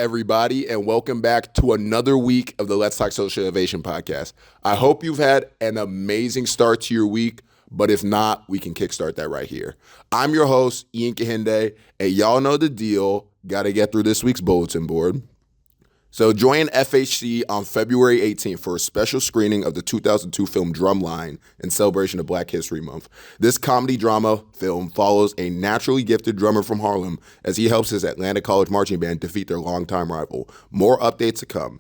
everybody, and welcome back to another week of the Let's Talk Social Innovation podcast. I hope you've had an amazing start to your week, but if not, we can kickstart that right here. I'm your host, Ian Kahinde, and y'all know the deal. Got to get through this week's bulletin board. So join FHC on February 18th for a special screening of the 2002 film Drumline in celebration of Black History Month. This comedy drama film follows a naturally gifted drummer from Harlem as he helps his Atlanta College marching band defeat their longtime rival. More updates to come.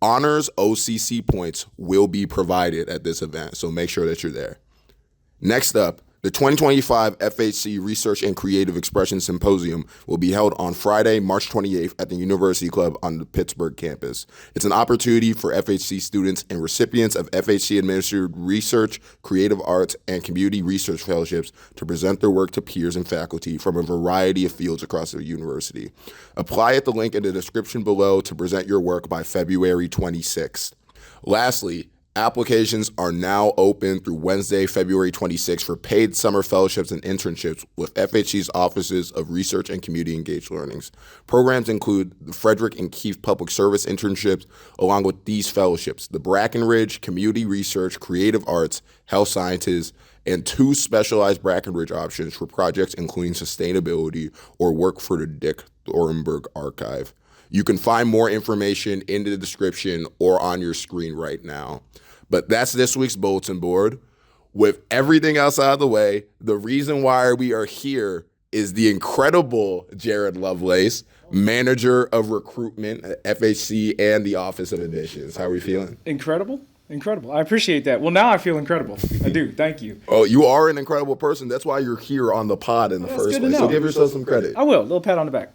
Honors OCC points will be provided at this event, so make sure that you're there. Next up, the 2025 FHC Research and Creative Expression Symposium will be held on Friday, March 28th at the University Club on the Pittsburgh campus. It's an opportunity for FHC students and recipients of FHC-administered research, creative arts, and community research fellowships to present their work to peers and faculty from a variety of fields across the university. Apply at the link in the description below to present your work by February 26th. Lastly, applications are now open through Wednesday, February 26th for paid summer fellowships and internships with FHC's Offices of Research and Community Engaged Learnings. Programs include the Frederick and Keefe Public Service internships, along with these fellowships, the Brackenridge Community Research, Creative Arts, Health Sciences, and 2 specialized Brackenridge options for projects including sustainability or work for the Dick Thornburg Archive. You can find more information in the description or on your screen right now. But that's this week's bulletin board. With everything else out of the way, the reason why we are here is the incredible Jarrod Lovelace, manager of recruitment at FHC and the Office of Admissions. How are we feeling? Incredible. I appreciate that. Well, now I feel incredible. I do. Thank you. Oh, you are an incredible person. That's why you're here on the pod in the first place. So give yourself some credit. I will. A little pat on the back.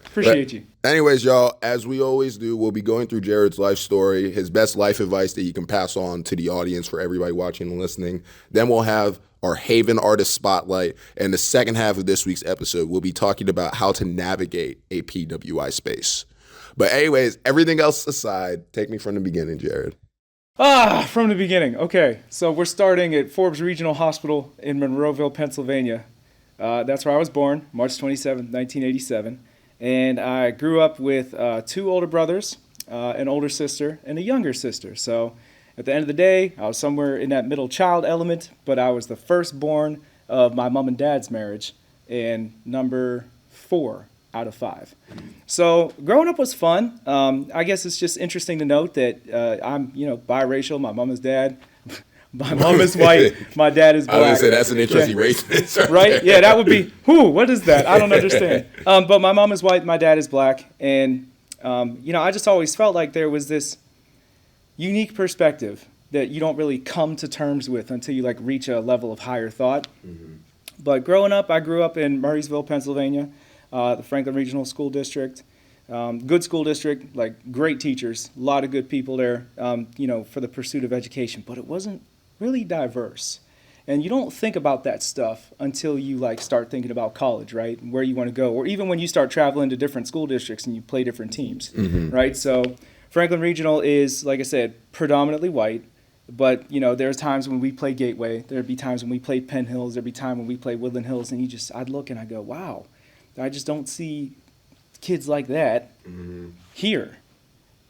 Appreciate you. Anyways, y'all, as we always do, we'll be going through Jarrod's life story, his best life advice that he can pass on to the audience for everybody watching and listening. Then we'll have our Haven Artist Spotlight. And the second half of this week's episode, we'll be talking about how to navigate a PWI space. But anyways, everything else aside, take me from the beginning, Jarrod. From the beginning. Okay, so we're starting at Forbes Regional Hospital in Monroeville, Pennsylvania. That's where I was born, March 27, 1987. And I grew up with 2 older brothers, an older sister, and a younger sister. So at the end of the day, I was somewhere in that middle child element, but I was the firstborn of my mom and dad's marriage and number 4 out of 5. So growing up was fun. I guess it's just interesting to note that I'm, biracial. My mom is dad. My mom is white, my dad is black. I was going to say, that's an interesting race. Right? Yeah, that would be, what is that? I don't understand. But my mom is white, my dad is black. And, I just always felt like there was this unique perspective that you don't really come to terms with until you, reach a level of higher thought. Mm-hmm. But growing up, I grew up in Murraysville, Pennsylvania, the Franklin Regional School District. Good school district, great teachers, a lot of good people there, for the pursuit of education. But it wasn't really diverse. And you don't think about that stuff until you start thinking about college, right? Where you want to go. Or even when you start traveling to different school districts and you play different teams, mm-hmm. right? So Franklin Regional is, like I said, predominantly white. But, there's times when we play Gateway. There'd be times when we play Penn Hills. There'd be time when we play Woodland Hills. And I'd look and I go, wow, I just don't see kids like that mm-hmm. here.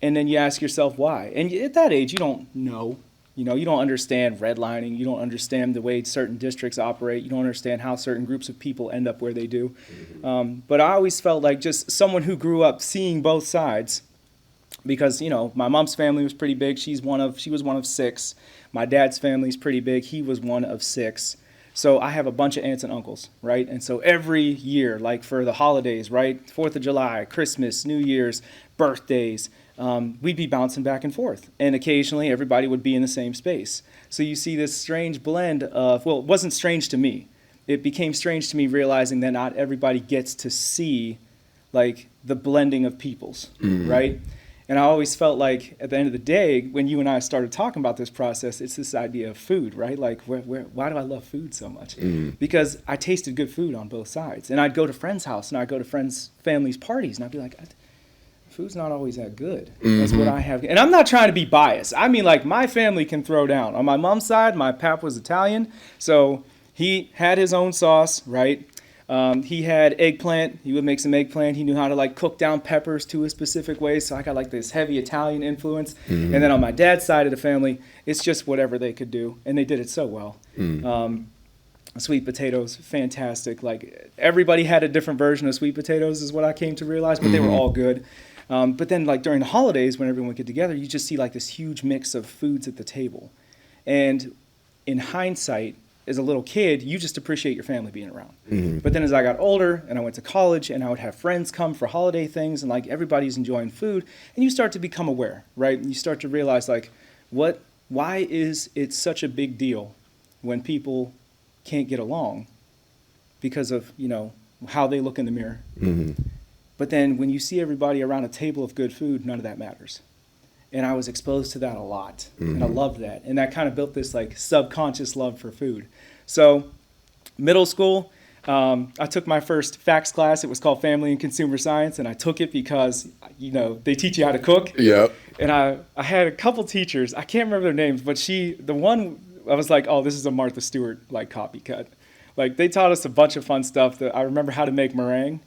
And then you ask yourself why. And at that age, you don't know. You don't understand redlining. You don't understand the way certain districts operate. You don't understand how certain groups of people end up where they do. Mm-hmm. But I always felt like just someone who grew up seeing both sides because, my mom's family was pretty big. She was one of 6. My dad's family is pretty big. He was one of 6. So I have a bunch of aunts and uncles, right? And so every year, for the holidays, right? 4th of July, Christmas, New Year's, birthdays, we'd be bouncing back and forth. And occasionally everybody would be in the same space. So you see this strange blend of, it wasn't strange to me. It became strange to me realizing that not everybody gets to see the blending of peoples, mm-hmm. right? And I always felt like at the end of the day, when you and I started talking about this process, it's this idea of food, right? Why do I love food so much? Mm. Because I tasted good food on both sides. And I'd go to friends' house and I'd go to friends' families' parties and I'd be like, food's not always that good. Mm-hmm. That's what I have. And I'm not trying to be biased. I mean, my family can throw down. On my mom's side, my pap was Italian. So he had his own sauce, right? He had eggplant. He would make some eggplant. He knew how to like cook down peppers to a specific way. So I got like this heavy Italian influence. And then on my dad's side of the family, it's just whatever they could do. And they did it so well. Sweet potatoes, fantastic. Like everybody had a different version of sweet potatoes is what I came to realize, but they were all good. But then like during the holidays when everyone would get together, you just see like this huge mix of foods at the table. And in hindsight, as a little kid, you just appreciate your family being around. But then as I got older and I went to college and I would have friends come for holiday things and like everybody's enjoying food and you start to become aware, right? And you start to realize like why is it such a big deal when people can't get along because of, you know, how they look in the mirror. But then when you see everybody around a table of good food, none of that matters. And I was exposed to that a lot. And I loved that. And that kind of built this like subconscious love for food. So middle school, I took my first FACS class. It was called Family and Consumer Science. And I took it because, you know, they teach you how to cook. Yep. And I had a couple teachers. I can't remember their names, but the one, I was like, oh, this is a Martha Stewart like copycat. Like they taught us a bunch of fun stuff. That I remember how to make meringue.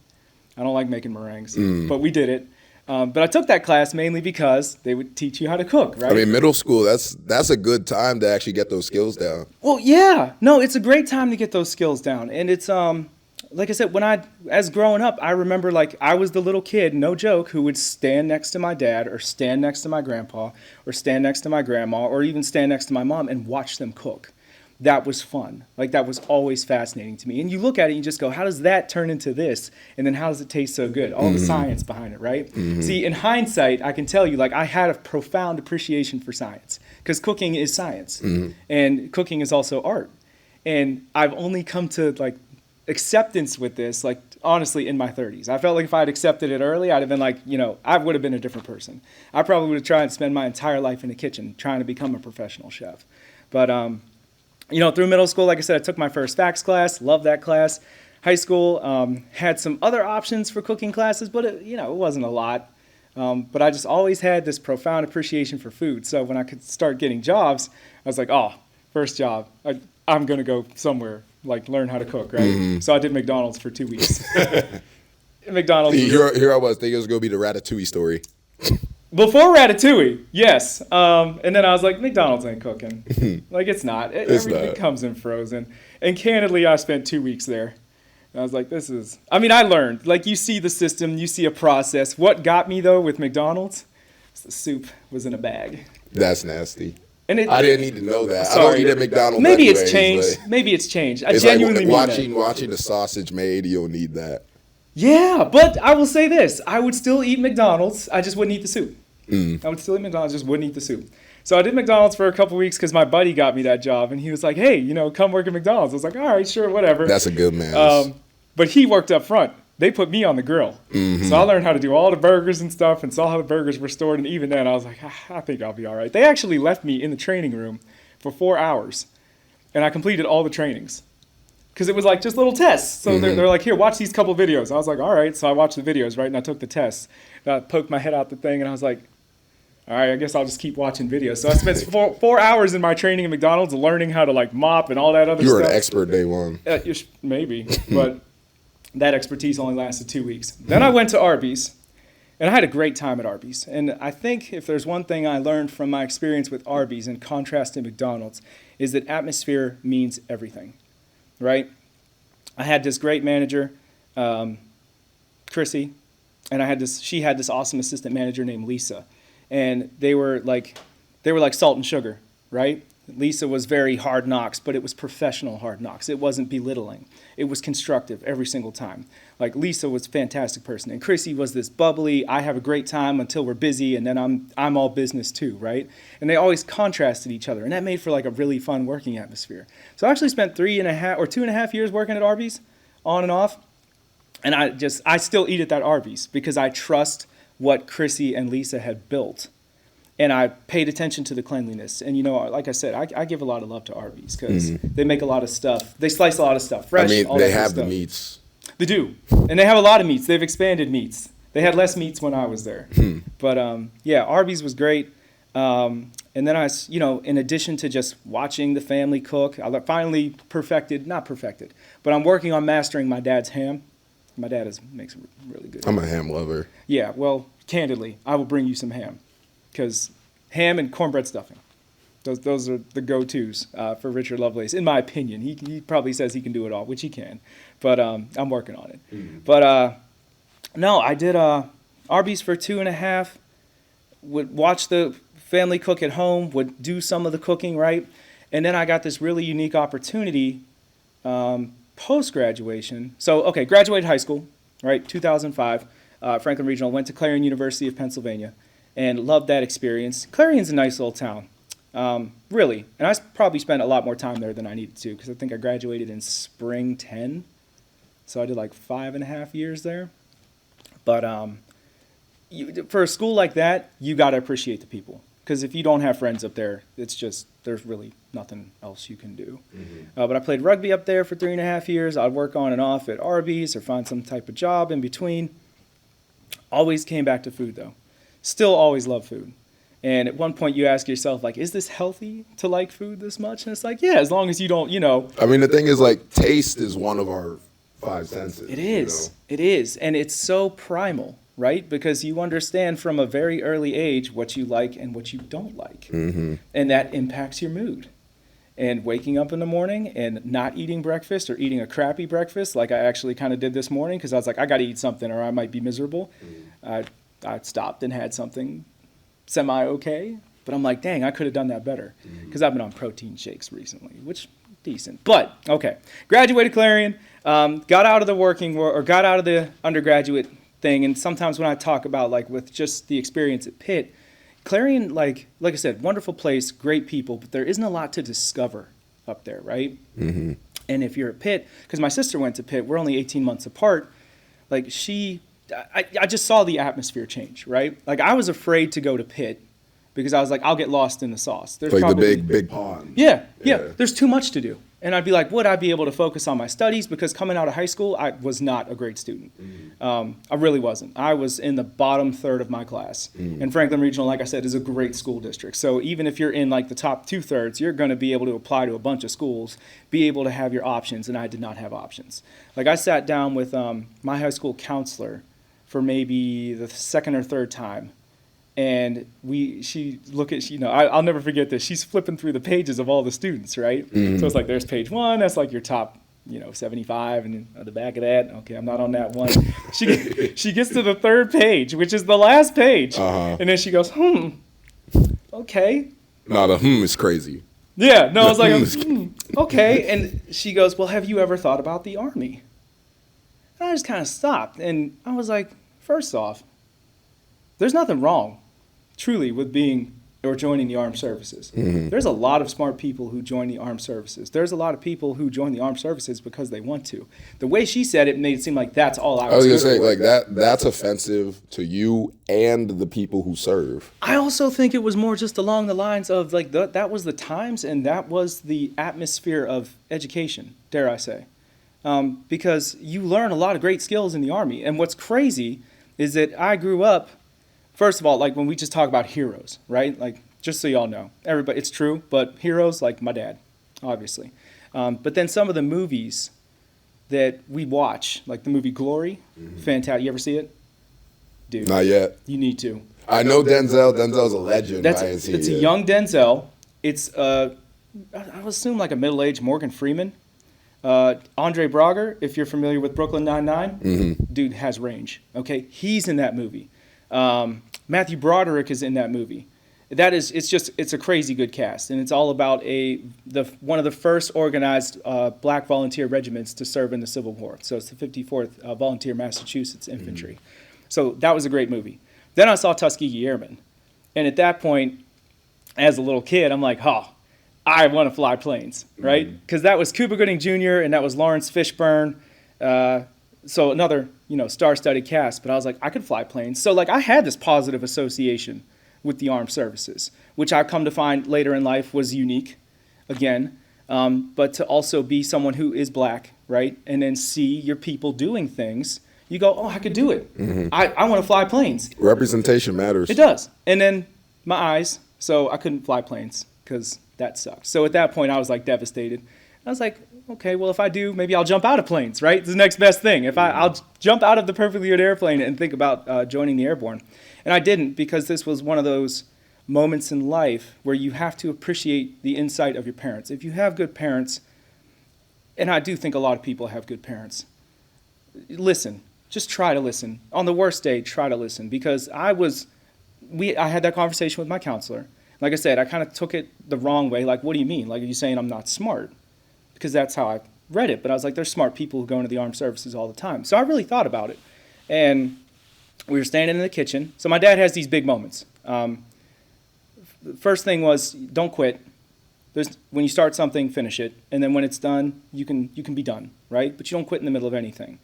I don't like making meringues, but we did it. But I took that class mainly because they would teach you how to cook, right? I mean, middle school, that's a good time to actually get those skills down. Well, yeah. No, it's a great time to get those skills down. And it's, like I said, as growing up, I remember like I was the little kid, no joke, who would stand next to my dad or stand next to my grandpa or stand next to my grandma or even stand next to my mom and watch them cook. That was fun. Like that was always fascinating to me. And you look at it and you just go, how does that turn into this? And then how does it taste so good? All the science behind it, right? See, in hindsight, I can tell you, like I had a profound appreciation for science because cooking is science and cooking is also art. And I've only come to like acceptance with this, like honestly, in my 30s. I felt like if I had accepted it early, I'd have been like, you know, I would have been a different person. I probably would have tried to spend my entire life in the kitchen trying to become a professional chef. But, you know, through middle school, like I said, I took my first FACS class, loved that class. High school, had some other options for cooking classes, but it wasn't a lot. But I just always had this profound appreciation for food. So when I could start getting jobs, I was like, oh, first job, I'm going to go somewhere, like learn how to cook, right? So I did McDonald's for 2 weeks. McDonald's. Here I was thinking it was going to be the Ratatouille story. Before Ratatouille, yes. And then I was like, McDonald's ain't cooking. Like, it's not. Everything comes in frozen. And candidly, I spent 2 weeks there. And I was like, I learned. Like, you see the system, you see a process. What got me, though, with McDonald's, the soup was in a bag. That's nasty. And I didn't need to know that. Sorry. I don't eat at McDonald's Maybe anyways, it's changed. but Maybe it's changed. I it's genuinely like mean that. watching the sausage made, you don't need that. Yeah, but I will say this. I would still eat McDonald's. I just wouldn't eat the soup. I would still eat McDonald's, just wouldn't eat the soup. So I did McDonald's for a couple weeks because my buddy got me that job. And he was like, hey, come work at McDonald's. I was like, all right, sure, whatever. That's a good man. But he worked up front. They put me on the grill. So I learned how to do all the burgers and stuff and saw how the burgers were stored. And even then, I was like, I think I'll be all right. They actually left me in the training room for 4 hours. And I completed all the trainings. Because it was like just little tests. So they're like, here, watch these couple videos. I was like, all right. So I watched the videos, right? And I took the tests. And I poked my head out the thing and I was like, all right, I guess I'll just keep watching videos. So I spent 4 hours in my training at McDonald's learning how to like mop and all that other stuff. You were an expert day one. Maybe, but that expertise only lasted 2 weeks. Then I went to Arby's, and I had a great time at Arby's. And I think if there's one thing I learned from my experience with Arby's in contrast to McDonald's, is that atmosphere means everything, right? I had this great manager, Chrissy, and she had this awesome assistant manager named Lisa. And they were like salt and sugar, right? Lisa was very hard knocks, but it was professional hard knocks. It wasn't belittling. It was constructive every single time. Like Lisa was a fantastic person. And Chrissy was this bubbly, I have a great time until we're busy, and then I'm all business too, right? And they always contrasted each other. And that made for like a really fun working atmosphere. So I actually spent 2.5 years working at Arby's, on and off. And I still eat at that Arby's because I trust what Chrissy and Lisa had built. And I paid attention to the cleanliness. And, like I said, I give a lot of love to Arby's because they make a lot of stuff. They slice a lot of stuff fresh. I mean, they have the meats. They do. And they have a lot of meats. They've expanded meats. They had less meats when I was there. But, yeah, Arby's was great. And then in addition to just watching the family cook, I finally not perfected, but I'm working on mastering my dad's ham. My dad makes really good. I'm a ham lover. Yeah, well, candidly, I will bring you some ham, because ham and cornbread stuffing, those are the go-tos for Richard Lovelace, in my opinion. He probably says he can do it all, which he can, but I'm working on it. Mm-hmm. But no, I did Arby's for 2.5. Would watch the family cook at home, would do some of the cooking, right? And then I got this really unique opportunity post-graduation. So, okay, graduated high school, right, 2005, Franklin Regional, went to Clarion University of Pennsylvania, and loved that experience. Clarion's a nice little town, really. And I probably spent a lot more time there than I needed to, because I think I graduated in spring 10, so I did like 5.5 years there. But for a school like that, you got to appreciate the people. Because if you don't have friends up there, it's just, there's really nothing else you can do. Mm-hmm. But I played rugby up there for 3.5 years. I'd work on and off at Arby's or find some type of job in between. Always came back to food, though. Still always love food. And at one point you ask yourself, like, is this healthy to like food this much? And it's like, yeah, as long as you don't, I mean, the thing is, like, taste is one of our 5 senses. It is. It is. And it's so primal. Right? Because you understand from a very early age what you like and what you don't like. Mm-hmm. And that impacts your mood. And waking up in the morning and not eating breakfast, or eating a crappy breakfast like I actually kind of did this morning, because I was like, I got to eat something or I might be miserable. Mm-hmm. I stopped and had something semi-okay. But I'm like, dang, I could have done that better. Because I've been on protein shakes recently, which decent. But, okay. Graduated Clarion, got out of the working world, or got out of the undergraduate thing. And sometimes when I talk about, like, with just the experience at Pitt, Clarion, like I said, wonderful place, great people, but there isn't a lot to discover up there, right? Mm-hmm. And if you're at Pitt, because my sister went to Pitt, we're only 18 months apart, like I just saw the atmosphere change, right? Like, I was afraid to go to Pitt because I was like, I'll get lost in the sauce. There's like probably, the big pond. Yeah. There's too much to do. And I'd be like, would I be able to focus on my studies? Because coming out of high school, I was not a great student. I really wasn't. I was in the bottom third of my class. And Franklin Regional, like I said, is a great school district. So even if you're in like the top 2/3, you're going to be able to apply to a bunch of schools, be able to have your options. And I did not have options. Like, I sat down with my high school counselor for maybe the second or third time. And I'll never forget this. She's flipping through the pages of all the students, right? Mm-hmm. So it's like, there's page 1, that's like your top, 75, and then at the back of that, okay, I'm not on that one. She gets to the 3rd page, which is the last page, and then she goes, okay. No, the is crazy. Yeah, no, I was like, okay. And she goes, well, have you ever thought about the Army? And I just kind of stopped, and I was like, first off, there's nothing wrong, truly, with being or joining the armed services. Mm-hmm. There's a lot of smart people who join the armed services. There's a lot of people who join the armed services because they want to. The way she said it made it seem like that's all I was going to say, like, that's offensive to you and the people who serve. I also think it was more just along the lines of, like, that was the times and that was the atmosphere of education, dare I say. Because you learn a lot of great skills in the Army. And what's crazy is that I grew up, first of all, like, when we just talk about heroes, right? Like, just so y'all know, everybody, it's true, but heroes, like my dad, obviously. But then some of the movies that we watch, like the movie Glory, fantastic. You ever see it? Dude. Not yet. You need to. I know Denzel. Denzel's a legend. It's a young Denzel. It's, I would assume, like a middle-aged Morgan Freeman. Andre Braugher, if you're familiar with Brooklyn Nine-Nine, dude has range, okay? He's in that movie. Matthew Broderick is in that movie. It's a crazy good cast, and it's all about one of the first organized black volunteer regiments to serve in the Civil War. So it's the 54th Volunteer Massachusetts Infantry. So that was a great movie. Then I saw Tuskegee Airmen, and at that point, as a little kid, I'm like, I want to fly planes, right? Because that was Cuba Gooding Jr. and that was Lawrence Fishburne. So another, star-studded cast. But I was like, I could fly planes. So, like, I had this positive association with the armed services, which I've come to find later in life was unique, again. But to also be someone who is black, right? And then see your people doing things, you go, I could do it. I want to fly planes. Representation matters. It does. And then my eyes So I couldn't fly planes because that sucked. So at that point, I was like devastated. I was like, okay, well, if I do, maybe I'll jump out of planes, right? It's the next best thing. I'll jump out of the perfectly good airplane and think about joining the airborne. And I didn't, because this was one of those moments in life where you have to appreciate the insight of your parents. If you have good parents, and I do think a lot of people have good parents, listen. Just try to listen. On the worst day, try to listen. Because I had that conversation with my counselor. Like I said, I kind of took it the wrong way. Like, what do you mean? Like, are you saying I'm not smart? Because that's how I read it. But I was like, there's smart people who go into the armed services all the time. So I really thought about it. And we were standing in the kitchen. So my dad has these big moments. The first thing was, don't quit. When you start something, finish it. And then when it's done, you can be done, right? But you don't quit in the middle of anything.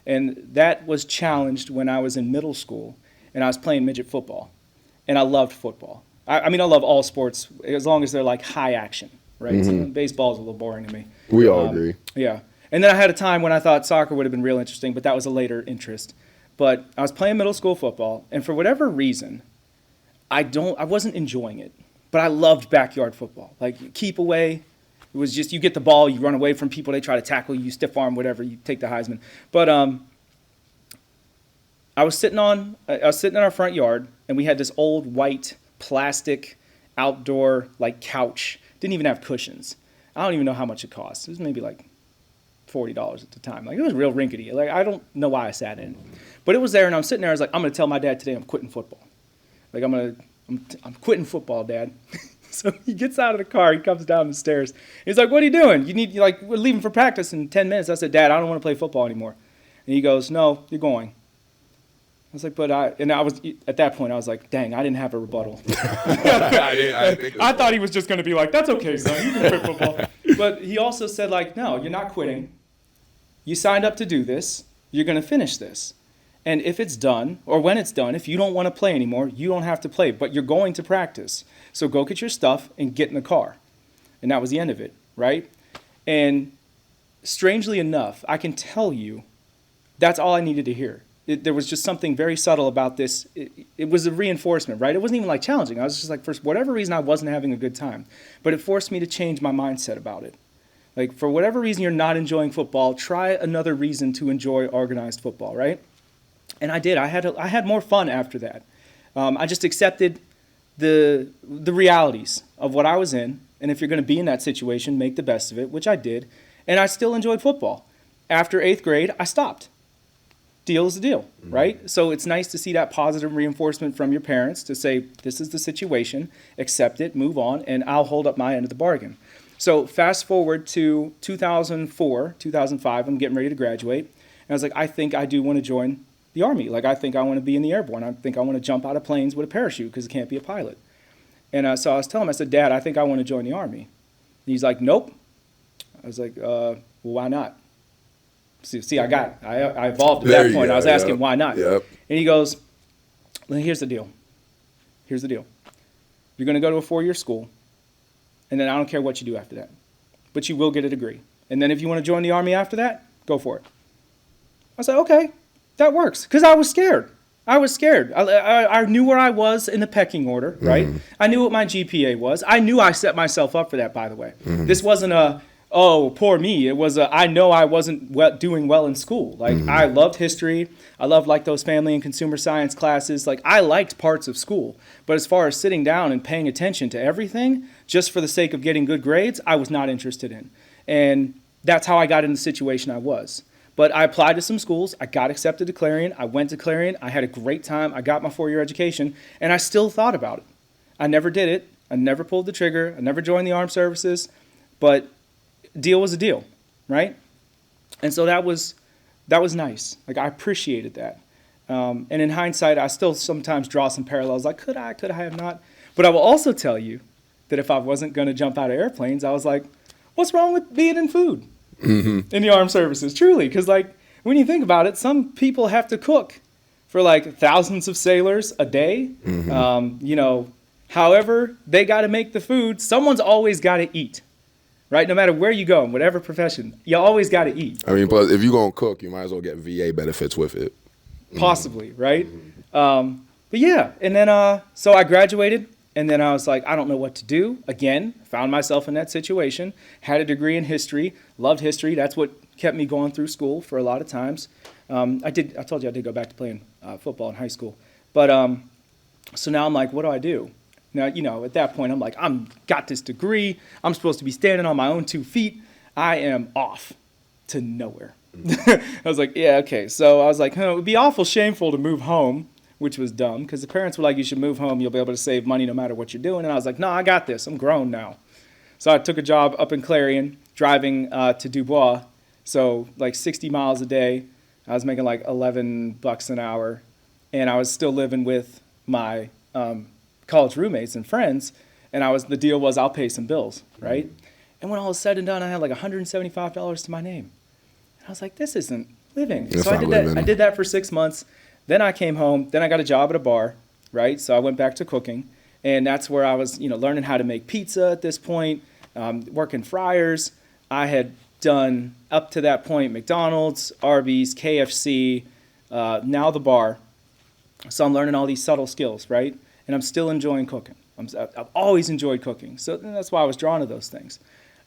And that was challenged when I was in middle school and I was playing midget football. And I loved football. I mean, I love all sports as long as they're like high action, right? Mm-hmm. So baseball is a little boring to me. We all agree. Yeah. And then I had a time when I thought soccer would have been real interesting, but that was a later interest. But I was playing middle school football, and for whatever reason, I wasn't enjoying it. But I loved backyard football. Like, keep away. It was just, you get the ball, you run away from people, they try to tackle you, stiff arm, whatever, you take the Heisman. But I was sitting in our front yard, and we had this old white plastic outdoor like couch. Didn't even have cushions. I don't even know how much it cost. It was maybe like $40 at the time. Like, it was real rinkety. Like, I don't know why I sat in it. But it was there, and I'm sitting there. I was like, I'm going to tell my dad today I'm quitting football. Like, I'm quitting football, Dad. So he gets out of the car. He comes down the stairs. He's like, what are you doing? We're leaving for practice in 10 minutes. I said, Dad, I don't want to play football anymore. And he goes, no, you're going. I was like, at that point, I was like, dang, I didn't have a rebuttal. I thought he was just going to be like, that's okay, son, you can quit football. But he also said, like, no, you're not quitting. You signed up to do this. You're going to finish this. And if it's done, or when it's done, if you don't want to play anymore, you don't have to play, but you're going to practice. So go get your stuff and get in the car. And that was the end of it, right? And strangely enough, I can tell you that's all I needed to hear. There was just something very subtle about this. It was a reinforcement, right? It wasn't even like challenging. I was just like, for whatever reason, I wasn't having a good time. But it forced me to change my mindset about it. Like, for whatever reason you're not enjoying football, try another reason to enjoy organized football, right? And I did. I had more fun after that. I just accepted the realities of what I was in. And if you're going to be in that situation, make the best of it, which I did. And I still enjoyed football. After 8th grade, I stopped. Deal is a deal, right? So it's nice to see that positive reinforcement from your parents to say, this is the situation, accept it, move on, and I'll hold up my end of the bargain. So fast forward to 2004, 2005, I'm getting ready to graduate. And I was like, I think I do want to join the Army. Like, I think I want to be in the airborne. I think I want to jump out of planes with a parachute because I can't be a pilot. And so I was telling him, I said, Dad, I think I want to join the Army. And he's like, nope. I was like, well, why not? See, I evolved at that point. I was asking, why not? Yep. And he goes, well, here's the deal. You're going to go to a 4-year school, and then I don't care what you do after that. But you will get a degree. And then if you want to join the Army after that, go for it. I said, okay, that works. Because I was scared. I knew where I was in the pecking order, right? Mm-hmm. I knew what my GPA was. I knew I set myself up for that, by the way. Mm-hmm. This wasn't oh, poor me. It was I know I wasn't doing well in school. Like, I loved history. I loved, like, those family and consumer science classes. Like, I liked parts of school. But as far as sitting down and paying attention to everything, just for the sake of getting good grades, I was not interested in. And that's how I got in the situation I was. But I applied to some schools. I got accepted to Clarion. I went to Clarion. I had a great time. I got my 4-year education. And I still thought about it. I never did it. I never pulled the trigger. I never joined the armed services. But deal was a deal, right? And so that was nice. Like, I appreciated that. And in hindsight, I still sometimes draw some parallels. Like, could I have not? But I will also tell you that if I wasn't going to jump out of airplanes, I was like, what's wrong with being in food in the armed services? Truly, because, like, when you think about it, some people have to cook for, like, thousands of sailors a day. However they got to make the food, someone's always got to eat. Right? No matter where you go, in whatever profession, you always got to eat. I mean, plus, if you're going to cook, you might as well get VA benefits with it. Possibly, right? But yeah, and then, so I graduated, And then I was like, I don't know what to do. Again, found myself in that situation, had a degree in history, loved history. That's what kept me going through school for a lot of times. I told you I did go back to playing football in high school. But so now I'm like, what do I do? Now, at that point, I'm like, got this degree. I'm supposed to be standing on my own 2 feet. I am off to nowhere. I was like, yeah, okay. So I was like, it would be awful shameful to move home, which was dumb because the parents were like, you should move home. You'll be able to save money no matter what you're doing. And I was like, no, I got this. I'm grown now. So I took a job up in Clarion, driving to Dubois. So like 60 miles a day. I was making like $11 an hour. And I was still living with my college roommates and friends. And the deal was I'll pay some bills, right? And when all was said and done, I had like $175 to my name. And I was like, this isn't living. So I did that for 6 months. Then I came home. Then I got a job at a bar, right? So I went back to cooking. And that's where I was, learning how to make pizza at this point, working fryers. I had done, up to that point, McDonald's, Arby's, KFC, now the bar. So I'm learning all these subtle skills, right? And I'm still enjoying cooking. I've always enjoyed cooking. So that's why I was drawn to those things.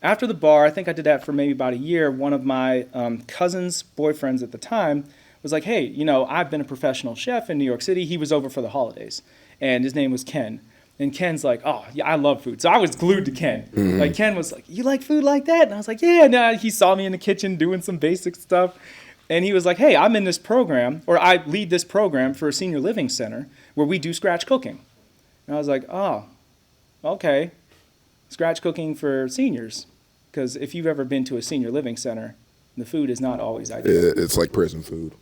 After the bar, I think I did that for maybe about a year. One of my cousin's boyfriends at the time was like, hey, I've been a professional chef in New York City. He was over for the holidays, and his name was Ken. And Ken's like, oh, yeah, I love food. So I was glued to Ken. Mm-hmm. Like, Ken was like, you like food like that? And I was like, yeah. No, he saw me in the kitchen doing some basic stuff. And he was like, hey, I'm in this program, or I lead this program for a senior living center where we do scratch cooking. And I was like, oh, okay. Scratch cooking for seniors. Because if you've ever been to a senior living center, the food is not always ideal. It's like prison food.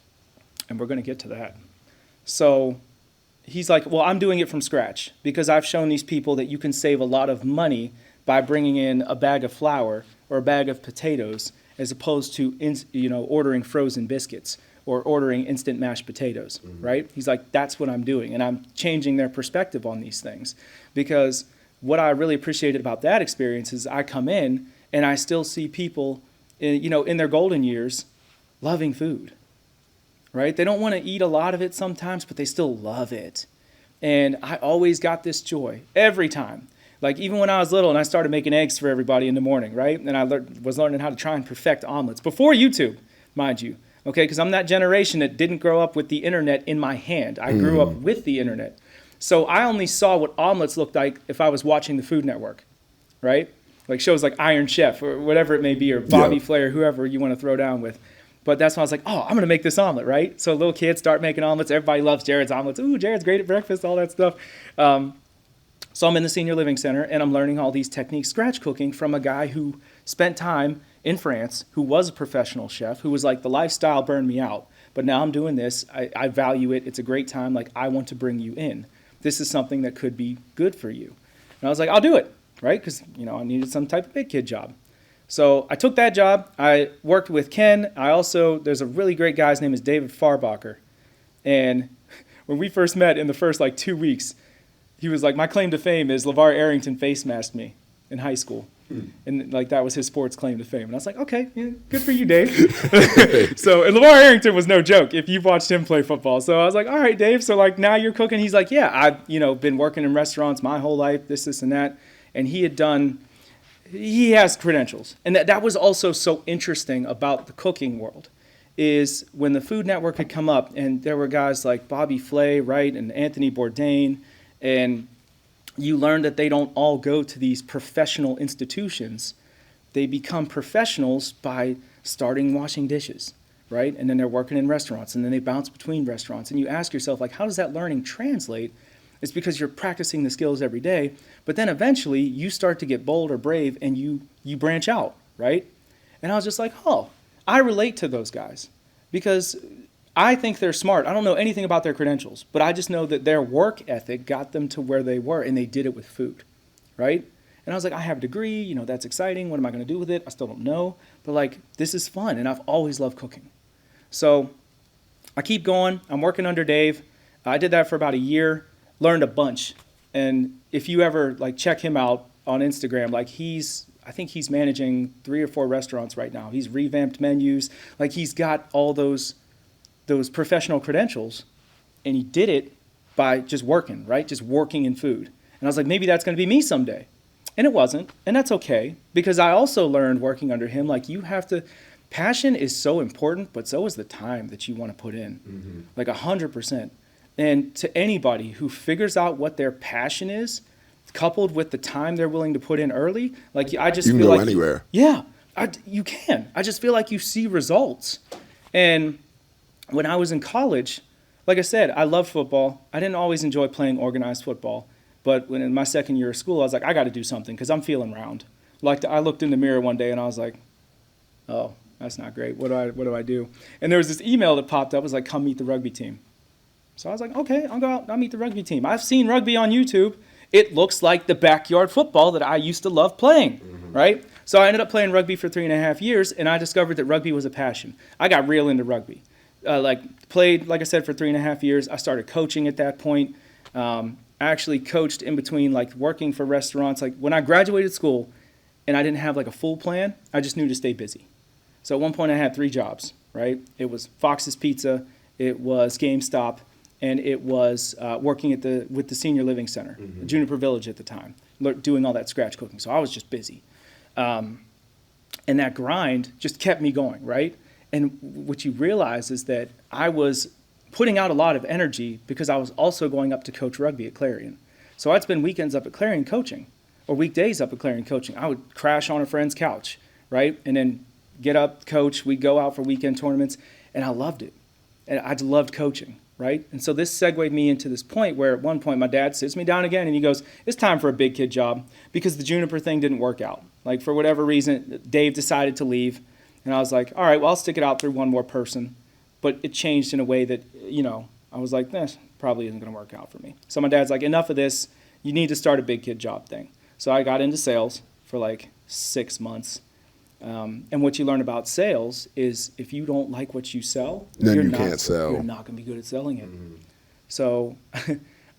And we're going to get to that. So he's like, well, I'm doing it from scratch because I've shown these people that you can save a lot of money by bringing in a bag of flour or a bag of potatoes as opposed to ordering frozen biscuits or ordering instant mashed potatoes, right? He's like, that's what I'm doing. And I'm changing their perspective on these things because what I really appreciated about that experience is I come in and I still see people, in their golden years loving food. Right? They don't want to eat a lot of it sometimes, but they still love it. And I always got this joy every time. Like even when I was little and I started making eggs for everybody in the morning, right? And I was learning how to try and perfect omelets before YouTube, mind you. Okay, because I'm that generation that didn't grow up with the internet in my hand. I grew up with the internet. So I only saw what omelets looked like if I was watching the Food Network, right? Like shows like Iron Chef or whatever it may be, or Bobby Flay, whoever you want to throw down with. But that's why I was like, oh, I'm going to make this omelet, right? So little kids start making omelets. Everybody loves Jarrod's omelets. Ooh, Jarrod's great at breakfast, all that stuff. So I'm in the senior living center, and I'm learning all these techniques, scratch cooking, from a guy who spent time in France, who was a professional chef, who was like, the lifestyle burned me out. But now I'm doing this. I value it. It's a great time. Like, I want to bring you in. This is something that could be good for you. And I was like, I'll do it, right? Because, I needed some type of big kid job. So I took that job. I worked with Ken. There's a really great guy. His name is David Farbacher. And when we first met in the first 2 weeks, he was like, my claim to fame is LeVar Arrington face masked me in high school. And that was his sports claim to fame. And I was like, okay, yeah, good for you, Dave. And LeVar Arrington was no joke if you've watched him play football. So I was like, all right, Dave. So now you're cooking. He's like, yeah, I've been working in restaurants my whole life, this, and that. And he has credentials. And that was also so interesting about the cooking world is when the Food Network had come up and there were guys like Bobby Flay, right, and Anthony Bourdain, and you learn that they don't all go to these professional institutions. They become professionals by starting washing dishes, right? And then they're working in restaurants, and then they bounce between restaurants. And you ask yourself, how does that learning translate? It's because you're practicing the skills every day, but then eventually you start to get bold or brave and you branch out, right? And I was just like, oh, I relate to those guys because I think they're smart. I don't know anything about their credentials, but I just know that their work ethic got them to where they were, and they did it with food, right? And I was like, I have a degree, that's exciting. What am I going to do with it? I still don't know, but this is fun, and I've always loved cooking. So I keep going. I'm working under Dave. I did that for about a year. Learned a bunch. And if you ever check him out on Instagram, I think he's managing 3 or 4 restaurants right now. He's revamped menus. He's got all those professional credentials, and he did it by just working, right? Just working in food. And I was like, maybe that's going to be me someday. And it wasn't. And that's okay. Because I also learned working under him, like passion is so important, but so is the time that you want to put in. Like 100%. And to anybody who figures out what their passion is, coupled with the time they're willing to put in early, like I just You can feel go like anywhere. you can. I just feel like you see results. And when I was in college, like I said, I loved football. I didn't always enjoy playing organized football. But when in my second year of school, I was like, I got to do something because I'm feeling round. Like I looked in the mirror one day and I was like, oh, that's not great. What do I do? And there was this email that popped up. It was like, come meet the rugby team. So I was like, okay, I'll go out. I'll meet the rugby team. I've seen rugby on YouTube. It looks like the backyard football that I used to love playing, right? So I ended up playing rugby for 3.5 years, and I discovered that rugby was a passion. I got real into rugby. Played, like I said, for 3.5 years. I started coaching at that point. I actually coached in between, like, working for restaurants. Like, when I graduated school and I didn't have, like, a full plan, I just knew to stay busy. So at one point I had 3 jobs, right? It was Fox's Pizza, it was GameStop, and it was working with the Senior Living Center, Juniper Village at the time, doing all that scratch cooking. So I was just busy. And that grind just kept me going, right? And what you realize is that I was putting out a lot of energy because I was also going up to coach rugby at Clarion. So I'd spend weekends up at Clarion coaching, or weekdays up at Clarion coaching. I would crash on a friend's couch, right? And then get up, coach. We'd go out for weekend tournaments, and I loved it. And I loved coaching, right? And so this segued me into this point where at one point my dad sits me down again and he goes, it's time for a big kid job because the Juniper thing didn't work out. Like for whatever reason, Dave decided to leave. And I was like, all right, well, I'll stick it out through one more person. But it changed in a way that, I was like, this probably isn't going to work out for me. So my dad's like, enough of this. You need to start a big kid job thing. So I got into sales for like 6 months. And what you learn about sales is if you don't like what you sell, then can't sell. You're not going to be good at selling it. So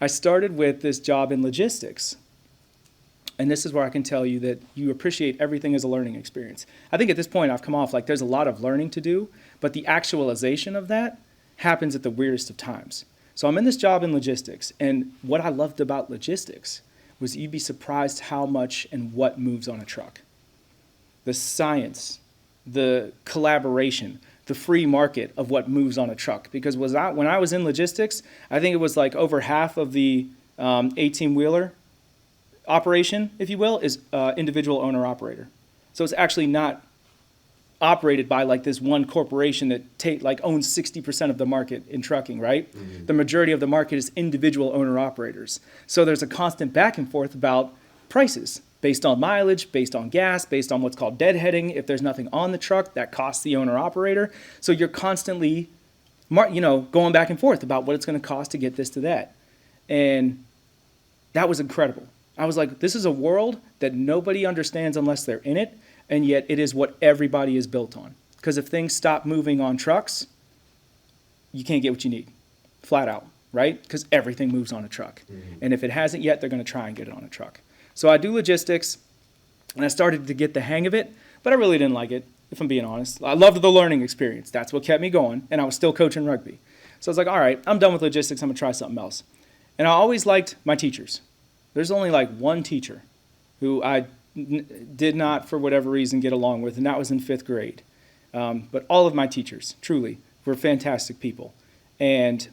I started with this job in logistics. And this is where I can tell you that you appreciate everything as a learning experience. I think at this point I've come off like there's a lot of learning to do, but the actualization of that happens at the weirdest of times. So I'm in this job in logistics, and what I loved about logistics was you'd be surprised how much and what moves on a truck. The science, the collaboration, the free market of what moves on a truck. Because when I was in logistics, I think it was like over half of the 18-wheeler operation, if you will, is individual owner-operator. So it's actually not operated by like this one corporation that owns 60% of the market in trucking, right? Mm-hmm. The majority of the market is individual owner-operators. So there's a constant back and forth about prices based on mileage, based on gas, based on what's called deadheading. If there's nothing on the truck, that costs the owner-operator. So you're constantly going back and forth about what it's going to cost to get this to that. And that was incredible. I was like, this is a world that nobody understands unless they're in it, and yet it is what everybody is built on. Because if things stop moving on trucks, you can't get what you need, flat out, right? Because everything moves on a truck. Mm-hmm. And if it hasn't yet, they're going to try and get it on a truck. So I do logistics, and I started to get the hang of it, but I really didn't like it, if I'm being honest. I loved the learning experience. That's what kept me going, and I was still coaching rugby. So I was like, all right, I'm done with logistics. I'm going to try something else. And I always liked my teachers. There's only like one teacher who I did not, for whatever reason, get along with, and that was in 5th grade. But all of my teachers, truly, were fantastic people. And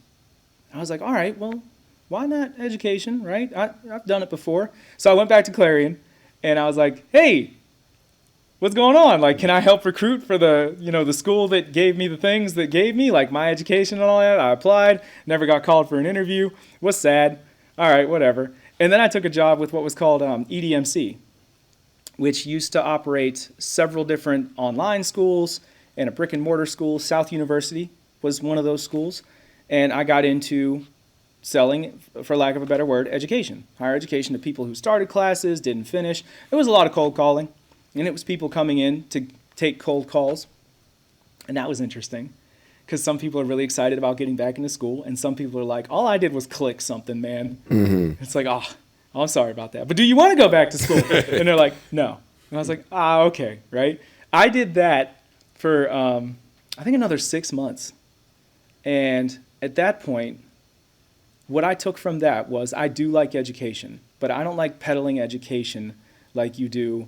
I was like, all right, well, why not education, right? I've done it before. So I went back to Clarion, and I was like, hey, what's going on? Like, can I help recruit for the school that gave me the things that gave me, like my education and all that? I applied, never got called for an interview, was sad. All right, whatever. And then I took a job with what was called EDMC, which used to operate several different online schools and a brick and mortar school. South University was one of those schools. And I got into selling, for lack of a better word, education, higher education to people who started classes, didn't finish. It was a lot of cold calling, and it was people coming in to take cold calls. And that was interesting because some people are really excited about getting back into school, and some people are like, all I did was click something, man. Mm-hmm. It's like, I'm sorry about that. But do you want to go back to school? And they're like, no. And I was like, okay, right? I did that for, I think, another 6 months. And at that point, what I took from that was I do like education. but I don't like peddling education like you do,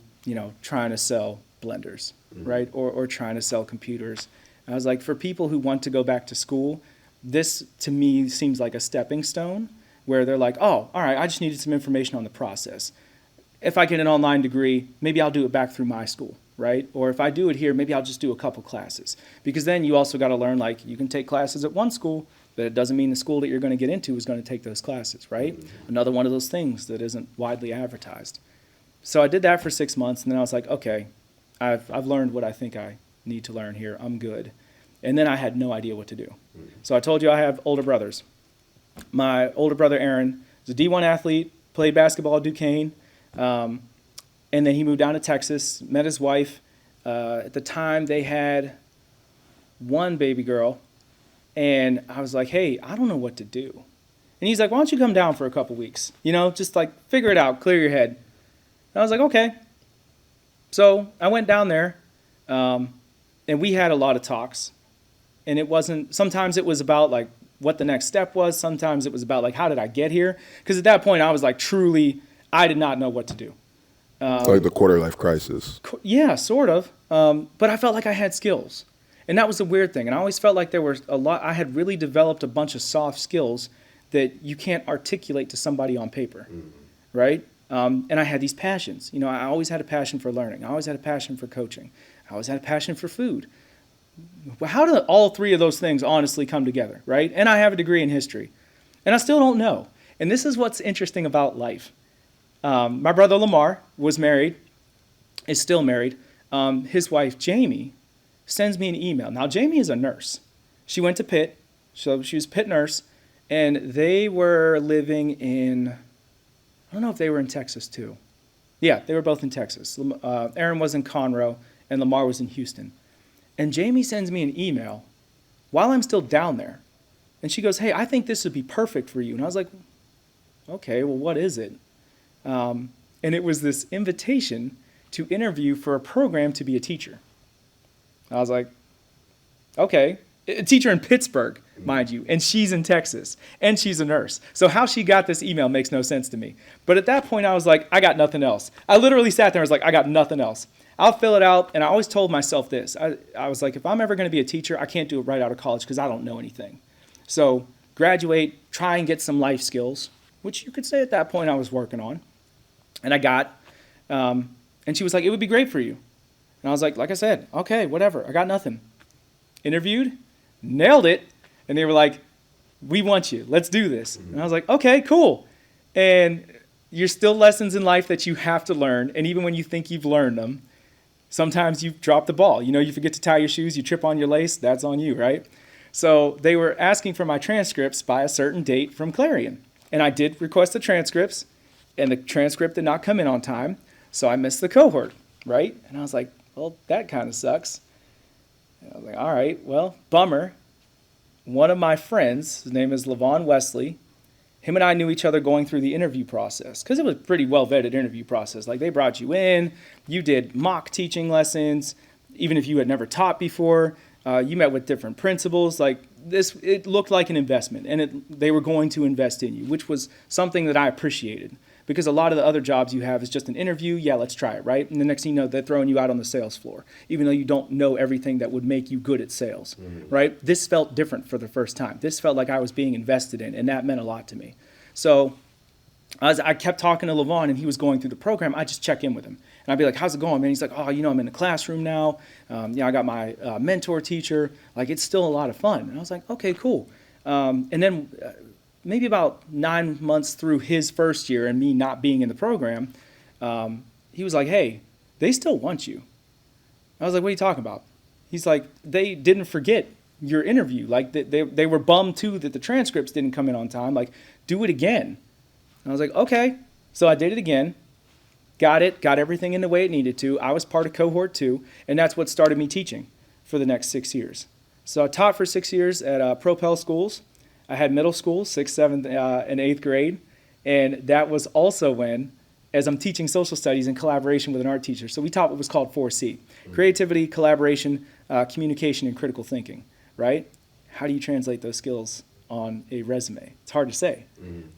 trying to sell blenders, right? Or trying to sell computers. And I was like, for people who want to go back to school, this to me seems like a stepping stone where they're like, oh, all right, I just needed some information on the process. If I get an online degree, maybe I'll do it back through my school, right? Or if I do it here, maybe I'll just do a couple classes. Because then you also got to learn, like, you can take classes at one school, but it doesn't mean the school that you're going to get into is going to take those classes, right? Another one of those things that isn't widely advertised. So I did that for 6 months, and then I was like, okay, I've learned what I think I need to learn here. I'm good. And then I had no idea what to do. So I told you I have older brothers. My older brother, Aaron, is a D1 athlete, played basketball at Duquesne, and then he moved down to Texas, met his wife. At the time, they had one baby girl, and I was like, hey, I don't know what to do. And he's like, why don't you come down for a couple weeks? Just like figure it out, clear your head. And I was like, okay. So I went down there, and we had a lot of talks. And sometimes it was about like what the next step was. Sometimes it was about like, how did I get here? Because at that point I was like, truly, I did not know what to do. It's like the quarter life crisis. Yeah, sort of. But I felt like I had skills. And that was the weird thing. And I always felt like there was I had really developed a bunch of soft skills that you can't articulate to somebody on paper, right? And I had these passions. I always had a passion for learning. I always had a passion for coaching. I always had a passion for food. How do all three of those things honestly come together, right? And I have a degree in history. And I still don't know. And this is what's interesting about life. My brother Lamar was married, is still married. His wife, Jamie, sends me an email. Now, Jamie is a nurse. She went to Pitt, so she was a Pitt nurse, and they were living in, I don't know if they were in Texas too. Yeah, they were both in Texas. Aaron was in Conroe, and Lamar was in Houston. And Jamie sends me an email while I'm still down there. And she goes, hey, I think this would be perfect for you. And I was like, okay, well, what is it? And it was this invitation to interview for a program to be a teacher. I was like, okay. A teacher in Pittsburgh, mind you, and she's in Texas, and she's a nurse. So how she got this email makes no sense to me. But at that point, I was like, I got nothing else. I literally sat there and was like, I got nothing else. I'll fill it out, and I always told myself this. I was like, if I'm ever going to be a teacher, I can't do it right out of college because I don't know anything. So graduate, try and get some life skills, which you could say at that point I was working on. And I got, and she was like, it would be great for you. And I was like I said, okay, whatever. I got nothing. Interviewed, nailed it, and they were like, we want you. Let's do this. And I was like, okay, cool. And there's still lessons in life that you have to learn, and even when you think you've learned them, sometimes you drop the ball. You forget to tie your shoes, you trip on your lace, that's on you, right? So they were asking for my transcripts by a certain date from Clarion. And I did request the transcripts, and the transcript did not come in on time, so I missed the cohort, right? And I was like, well, that kind of sucks. And I was like, all right, well, bummer. One of my friends, his name is Levon Wesley, him and I knew each other going through the interview process because it was a pretty well-vetted interview process. Like, they brought you in, you did mock teaching lessons, even if you had never taught before. You met with different principals. Like, it looked like an investment, and they were going to invest in you, which was something that I appreciated. Because a lot of the other jobs you have is just an interview, yeah, let's try it, right? And the next thing you know, they're throwing you out on the sales floor, even though you don't know everything that would make you good at sales, right? This felt different for the first time. This felt like I was being invested in, and that meant a lot to me. So as I kept talking to Levon, and he was going through the program, I just check in with him. And I'd be like, how's it going, man? He's like, oh, I'm in the classroom now. I got my mentor teacher. Like, it's still a lot of fun. And I was like, okay, cool. And then maybe about 9 months through his first year and me not being in the program, he was like, hey, they still want you. I was like, what are you talking about? He's like, they didn't forget your interview. Like, they were bummed too that the transcripts didn't come in on time. Like, do it again. And I was like, okay. So I did it again, got everything in the way it needed to. I was part of cohort 2, and that's what started me teaching for the next 6 years. So I taught for 6 years at Propel schools. I had middle school, 6th, 7th, and 8th grade, and that was also when, as I'm teaching social studies in collaboration with an art teacher, so we taught what was called 4C, creativity, collaboration, communication, and critical thinking, right? How do you translate those skills on a resume. It's hard to say,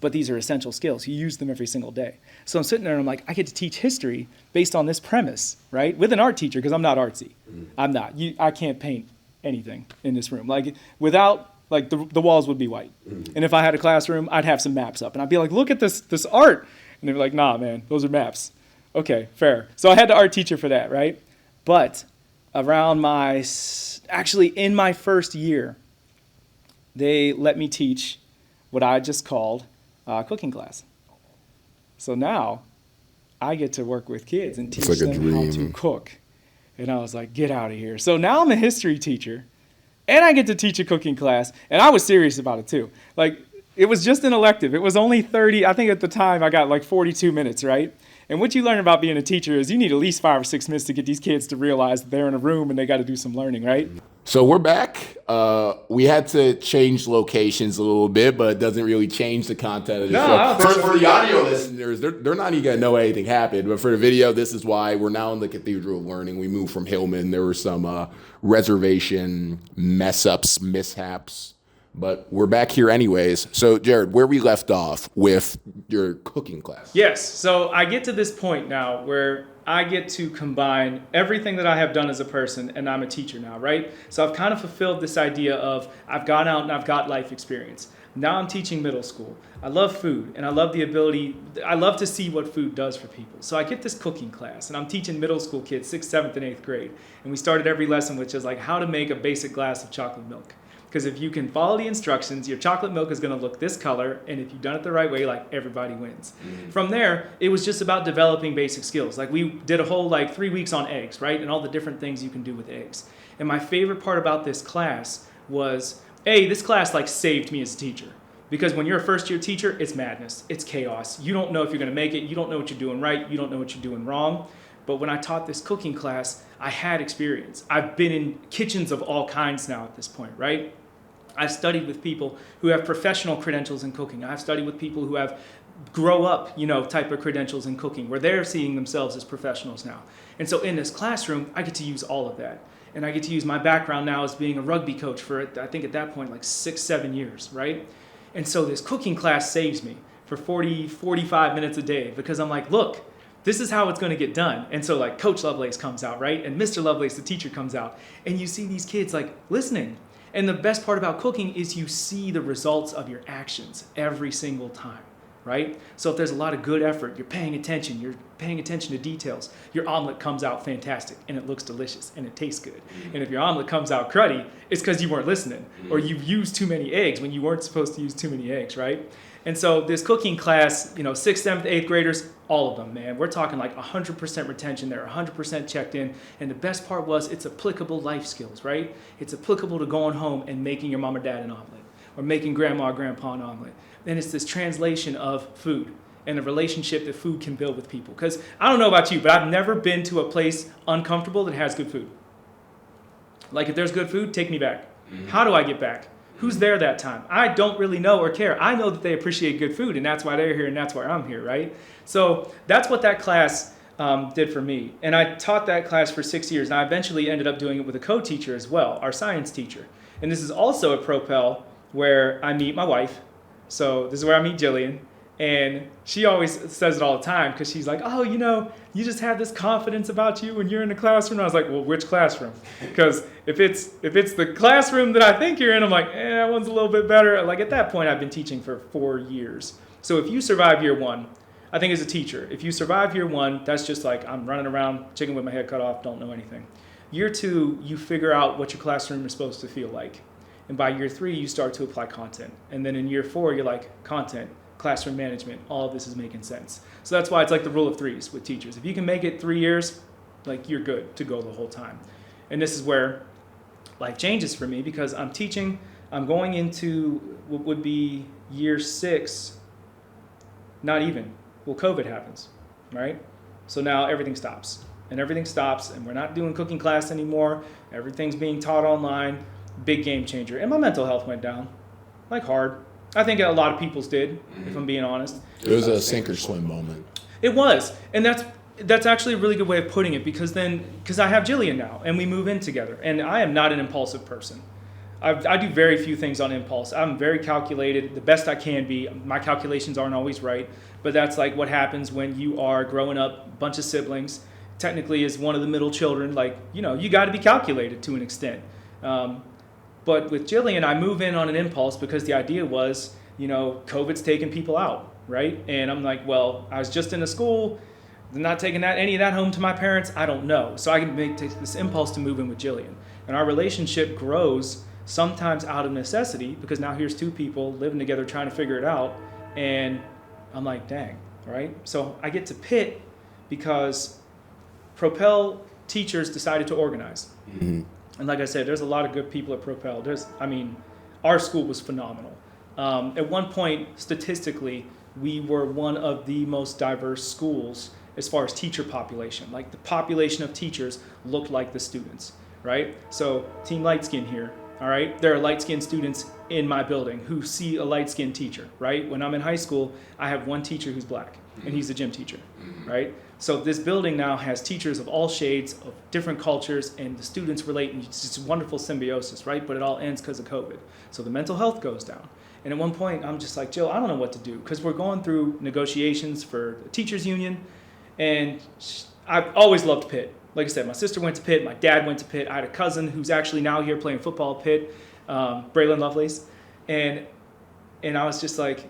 but these are essential skills. You use them every single day. So I'm sitting there and I'm like, I get to teach history based on this premise, right? With an art teacher, because I'm not artsy. I'm not. I can't paint anything in this room. Like without, like the walls would be white. And if I had a classroom, I'd have some maps up and I'd be like, look at this art. And they'd be like, nah, man, those are maps. Okay, fair. So I had the art teacher for that, right? But around actually in my first year, they let me teach what I just called cooking class. So now I get to work with kids and teach them how to cook. And I was like, get out of here. So now I'm a history teacher and I get to teach a cooking class. And I was serious about it too. Like it was just an elective. It was only 30, I think at the time I got like 42 minutes, right? And what you learn about being a teacher is you need at least 5 or 6 minutes to get these kids to realize that they're in a room and they got to do some learning, right? So we're back. We had to change locations a little bit, but it doesn't really change the content of the show. For the audio listeners, they're not even going to know anything happened. But for the video, this is why we're now in the Cathedral of Learning. We moved from Hillman. There were some reservation mess-ups, mishaps. But we're back here anyways. So, Jarrod, where we left off with your cooking class. Yes. So I get to this point now where I get to combine everything that I have done as a person, and I'm a teacher now, right? So I've kind of fulfilled this idea of I've gone out and I've got life experience. Now I'm teaching middle school. I love food, and I love I love to see what food does for people. So I get this cooking class, and I'm teaching middle school kids, 6th, 7th, and 8th grade. And we started every lesson with just like how to make a basic glass of chocolate milk. Because if you can follow the instructions, your chocolate milk is going to look this color, and if you've done it the right way, like everybody wins. From there, it was just about developing basic skills. Like we did a whole 3 weeks on eggs, right? And all the different things you can do with eggs. And my favorite part about this class was, this class saved me as a teacher. Because when you're a first year teacher, it's madness, it's chaos. You don't know if you're going to make it, you don't know what you're doing right, you don't know what you're doing wrong. But when I taught this cooking class, I had experience. I've been in kitchens of all kinds now at this point, right? I've studied with people who have professional credentials in cooking. I've studied with people who have grow up, type of credentials in cooking, where they're seeing themselves as professionals now. And so in this classroom, I get to use all of that. And I get to use my background now as being a rugby coach for, I think at that point, 6, 7 years, right? And so this cooking class saves me for 40, 45 minutes a day because I'm like, look, this is how it's going to get done. And so Coach Lovelace comes out, right? And Mr. Lovelace, the teacher, comes out. And you see these kids listening. And the best part about cooking is you see the results of your actions every single time, right? So if there's a lot of good effort, you're paying attention to details, your omelet comes out fantastic and it looks delicious and it tastes good. And if your omelet comes out cruddy, it's because you weren't listening or you've used too many eggs when you weren't supposed to use too many eggs, right? And so this cooking class, 6th, 7th, 8th graders, all of them, man. We're talking 100% retention. They're 100% checked in. And the best part was it's applicable life skills, right? It's applicable to going home and making your mom or dad an omelet or making grandma or grandpa an omelet. And it's this translation of food and the relationship that food can build with people. Because I don't know about you, but I've never been to a place uncomfortable that has good food. If there's good food, take me back. How do I get back? Who's there that time? I don't really know or care. I know that they appreciate good food, and that's why they're here, and that's why I'm here, right? So that's what that class did for me. And I taught that class for 6 years, and I eventually ended up doing it with a co-teacher as well, our science teacher. And this is also a Propel where I meet my wife. So this is where I meet Jillian. And she always says it all the time because she's like, oh, you just have this confidence about you when you're in the classroom. And I was like, well, which classroom? Because if it's the classroom that I think you're in, I'm like, that one's a little bit better. At that point, I've been teaching for 4 years. So if you survive year one, I think as a teacher, if you survive year one, that's just I'm running around, chicken with my head cut off, don't know anything. Year 2, you figure out what your classroom is supposed to feel like. And by year 3, you start to apply content. And then in year 4, you're content, classroom management, all of this is making sense. So that's why it's the rule of threes with teachers. If you can make it 3 years, you're good to go the whole time. And this is where life changes for me because I'm teaching, I'm going into what would be year 6, not even. Well, COVID happens, right? So now everything stops. And everything stops, and we're not doing cooking class anymore. Everything's being taught online. Big game changer. And my mental health went down, hard. I think a lot of people's did, if I'm being honest. It was a sink or swim moment. It was. And that's actually a really good way of putting it because I have Jillian now, and we move in together. And I am not an impulsive person. I do very few things on impulse. I'm very calculated, the best I can be. My calculations aren't always right, but that's like what happens when you are growing up, a bunch of siblings. Technically, as one of the middle children, like, you know, you got to be calculated to an extent. But with Jillian, I move in on an impulse because the idea was, you know, COVID's taking people out, right? And I'm like, well, I was just in a school, not taking any of that home to my parents. I don't know. So I can take this impulse to move in with Jillian. And our relationship grows sometimes out of necessity because now here's two people living together trying to figure it out. And I'm like, dang, right? So I get to Pitt because Propel teachers decided to organize. Mm-hmm. And like I said, there's a lot of good people at Propel. Our school was phenomenal. At one point, statistically, we were one of the most diverse schools as far as teacher population. Like the population of teachers looked like the students, right? So Team Light Skin here, all right? There are light-skinned students in my building who see a light-skinned teacher, right? When I'm in high school, I have one teacher who's black, and he's a gym teacher, right? So this building now has teachers of all shades, of different cultures, and the students relate, and it's just a wonderful symbiosis, right? But it all ends because of COVID. So the mental health goes down. And at one point, I'm just like, Jill, I don't know what to do, because we're going through negotiations for the teachers union, and I've always loved Pitt. Like I said, my sister went to Pitt, my dad went to Pitt, I had a cousin who's actually now here playing football at Pitt, Jarrod Lovelace, and I was just like,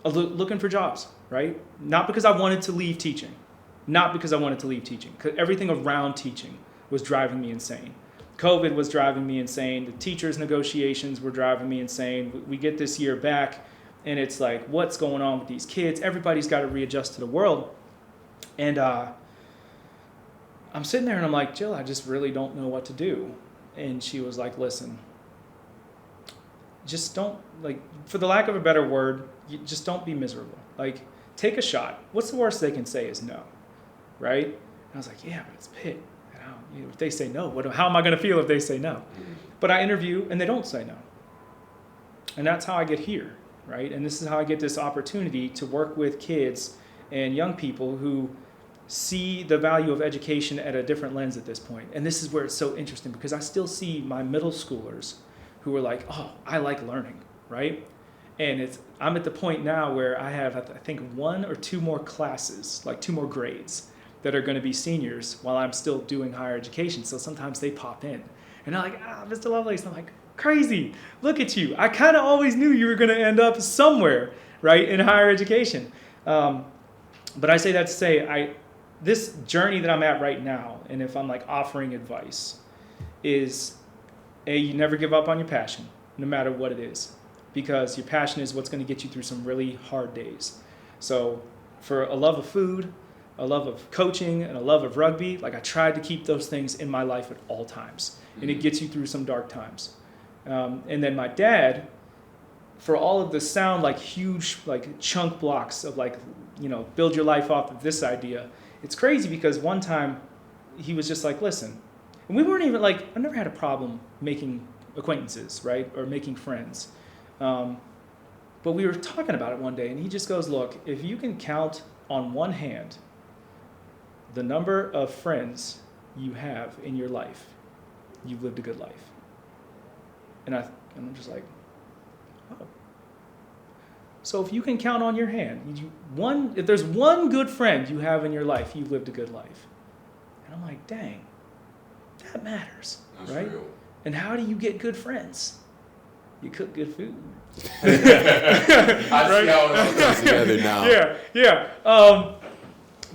looking for jobs, right? Not because I wanted to leave teaching, because everything around teaching was driving me insane. COVID was driving me insane. The teachers' negotiations were driving me insane. We get this year back, and it's like, what's going on with these kids? Everybody's got to readjust to the world. And I'm sitting there, and I'm like, Jill, I just really don't know what to do. And she was like, listen, just don't, like, for the lack of a better word, just don't be miserable. Like, take a shot. What's the worst they can say is no, right? And I was like, yeah, but it's Pitt. If they say no, how am I going to feel if they say no? But I interview, and they don't say no. And that's how I get here, right? And this is how I get this opportunity to work with kids and young people who see the value of education at a different lens at this point. And this is where it's so interesting, because I still see my middle schoolers who are like, oh, I like learning, right? And I'm at the point now where I have, I think, 1 or 2 more classes, like 2 more grades, that are going to be seniors while I'm still doing higher education. So sometimes they pop in. And they're like, Mr. Lovelace. And I'm like, crazy. Look at you. I kind of always knew you were going to end up somewhere, right, in higher education. But I say that to say, this journey that I'm at right now, and if I'm like offering advice, is you never give up on your passion, no matter what it is. Because your passion is what's going to get you through some really hard days. So for a love of food, a love of coaching, and a love of rugby, like I tried to keep those things in my life at all times. And it gets you through some dark times. And then my dad, for all of the sound like huge like chunk blocks of like, you know, build your life off of this idea, it's crazy because one time he was just like, listen, and we weren't even like, I never had a problem making acquaintances, right, or making friends. But we were talking about it one day, and he just goes, look, if you can count on one hand the number of friends you have in your life, you've lived a good life. And I'm just like, oh. So if you can count on your hand, if there's one good friend you have in your life, you've lived a good life. And I'm like, dang, that matters, that's right? Real. And how do you get good friends? You cook good food. I see how it all comes together now. Yeah.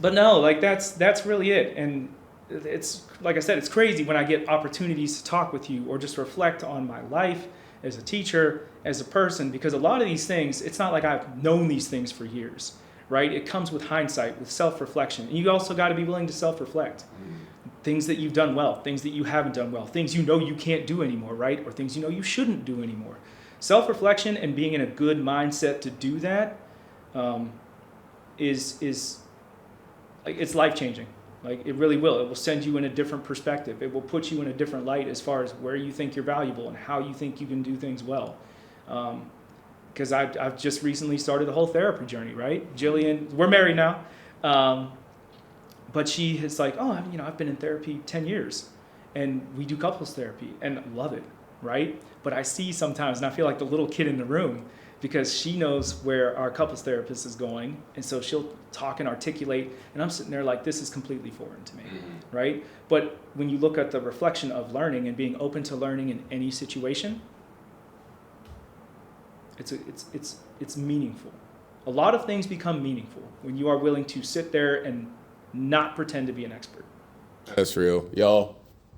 But no, like that's really it. And it's, like I said, it's crazy when I get opportunities to talk with you or just reflect on my life as a teacher, as a person, because a lot of these things, it's not like I've known these things for years, right? It comes with hindsight, with self-reflection. And you also got to be willing to self-reflect. Things that you've done well, things that you haven't done well, things you know you can't do anymore, right? Or things you know you shouldn't do anymore. Self-reflection and being in a good mindset to do that is like, it's life-changing. Like, it really will. It will send you in a different perspective. It will put you in a different light as far as where you think you're valuable and how you think you can do things well. Because I've just recently started the whole therapy journey, right? Jillian, we're married now. But she is like, oh, I've been in therapy 10 years. And we do couples therapy and love it, right? But I see sometimes, and I feel like the little kid in the room, because she knows where our couples therapist is going, and so she'll talk and articulate, and I'm sitting there like, this is completely foreign to me, right? But when you look at the reflection of learning and being open to learning in any situation, it's meaningful. A lot of things become meaningful when you are willing to sit there and not pretend to be an expert. That's real.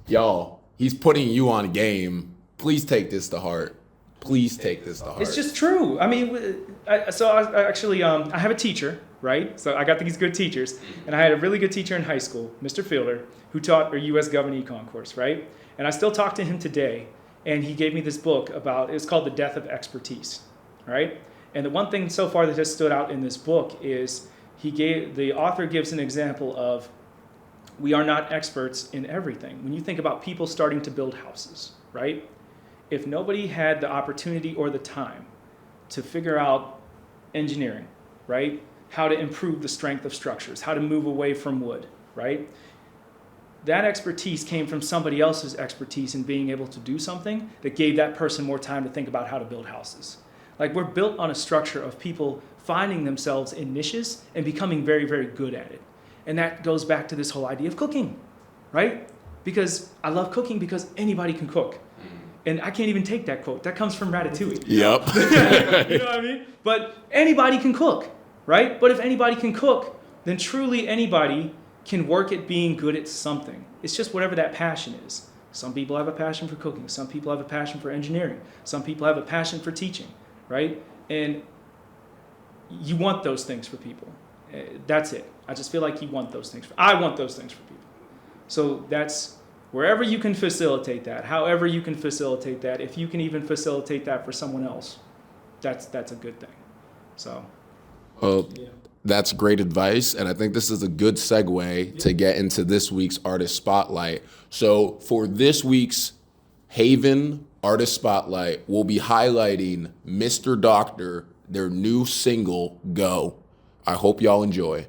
Y'all, he's putting you on game. Please take this to heart. Please take this to heart. It's just true. I mean, I have a teacher, right? So I got these good teachers. And I had a really good teacher in high school, Mr. Fielder, who taught our U.S. Government Econ course, right? And I still talk to him today. And he gave me this book it's called The Death of Expertise, right? And the one thing so far that has stood out in this book is the author gives an example of, we are not experts in everything. When you think about people starting to build houses, right? If nobody had the opportunity or the time to figure out engineering, right? How to improve the strength of structures, how to move away from wood, right? That expertise came from somebody else's expertise in being able to do something that gave that person more time to think about how to build houses. Like, we're built on a structure of people finding themselves in niches and becoming very, very good at it. And that goes back to this whole idea of cooking, right? Because I love cooking because anybody can cook. And I can't even take that quote. That comes from Ratatouille. Yep. You know what I mean? But anybody can cook, right? But if anybody can cook, then truly anybody can work at being good at something. It's just whatever that passion is. Some people have a passion for cooking. Some people have a passion for engineering. Some people have a passion for teaching, right? And you want those things for people. That's it. I just feel like you want those things. I want those things for people. So that's wherever you can facilitate that, however you can facilitate that, if you can even facilitate that for someone else, that's a good thing. So, yeah. That's great advice, and I think this is a good segue to get into this week's Artist Spotlight. So for this week's Haven Artist Spotlight, we'll be highlighting Mr. Doctor, their new single, Go. I hope y'all enjoy.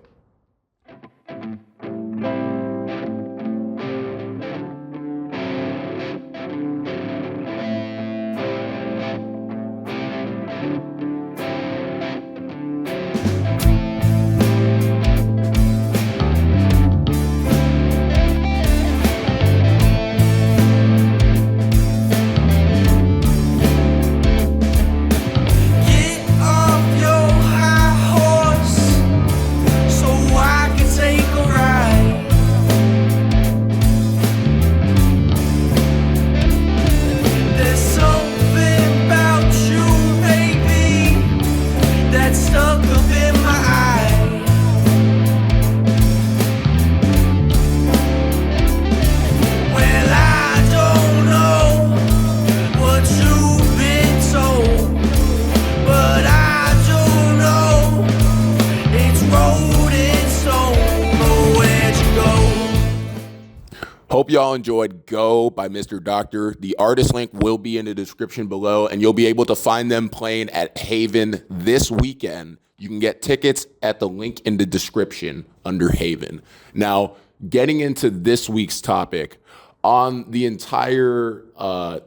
Hope y'all enjoyed Go by Mr. Doctor. The artist link will be in the description below, and you'll be able to find them playing at Haven this weekend. You can get tickets at the link in the description under Haven. Now, getting into this week's topic, on the entire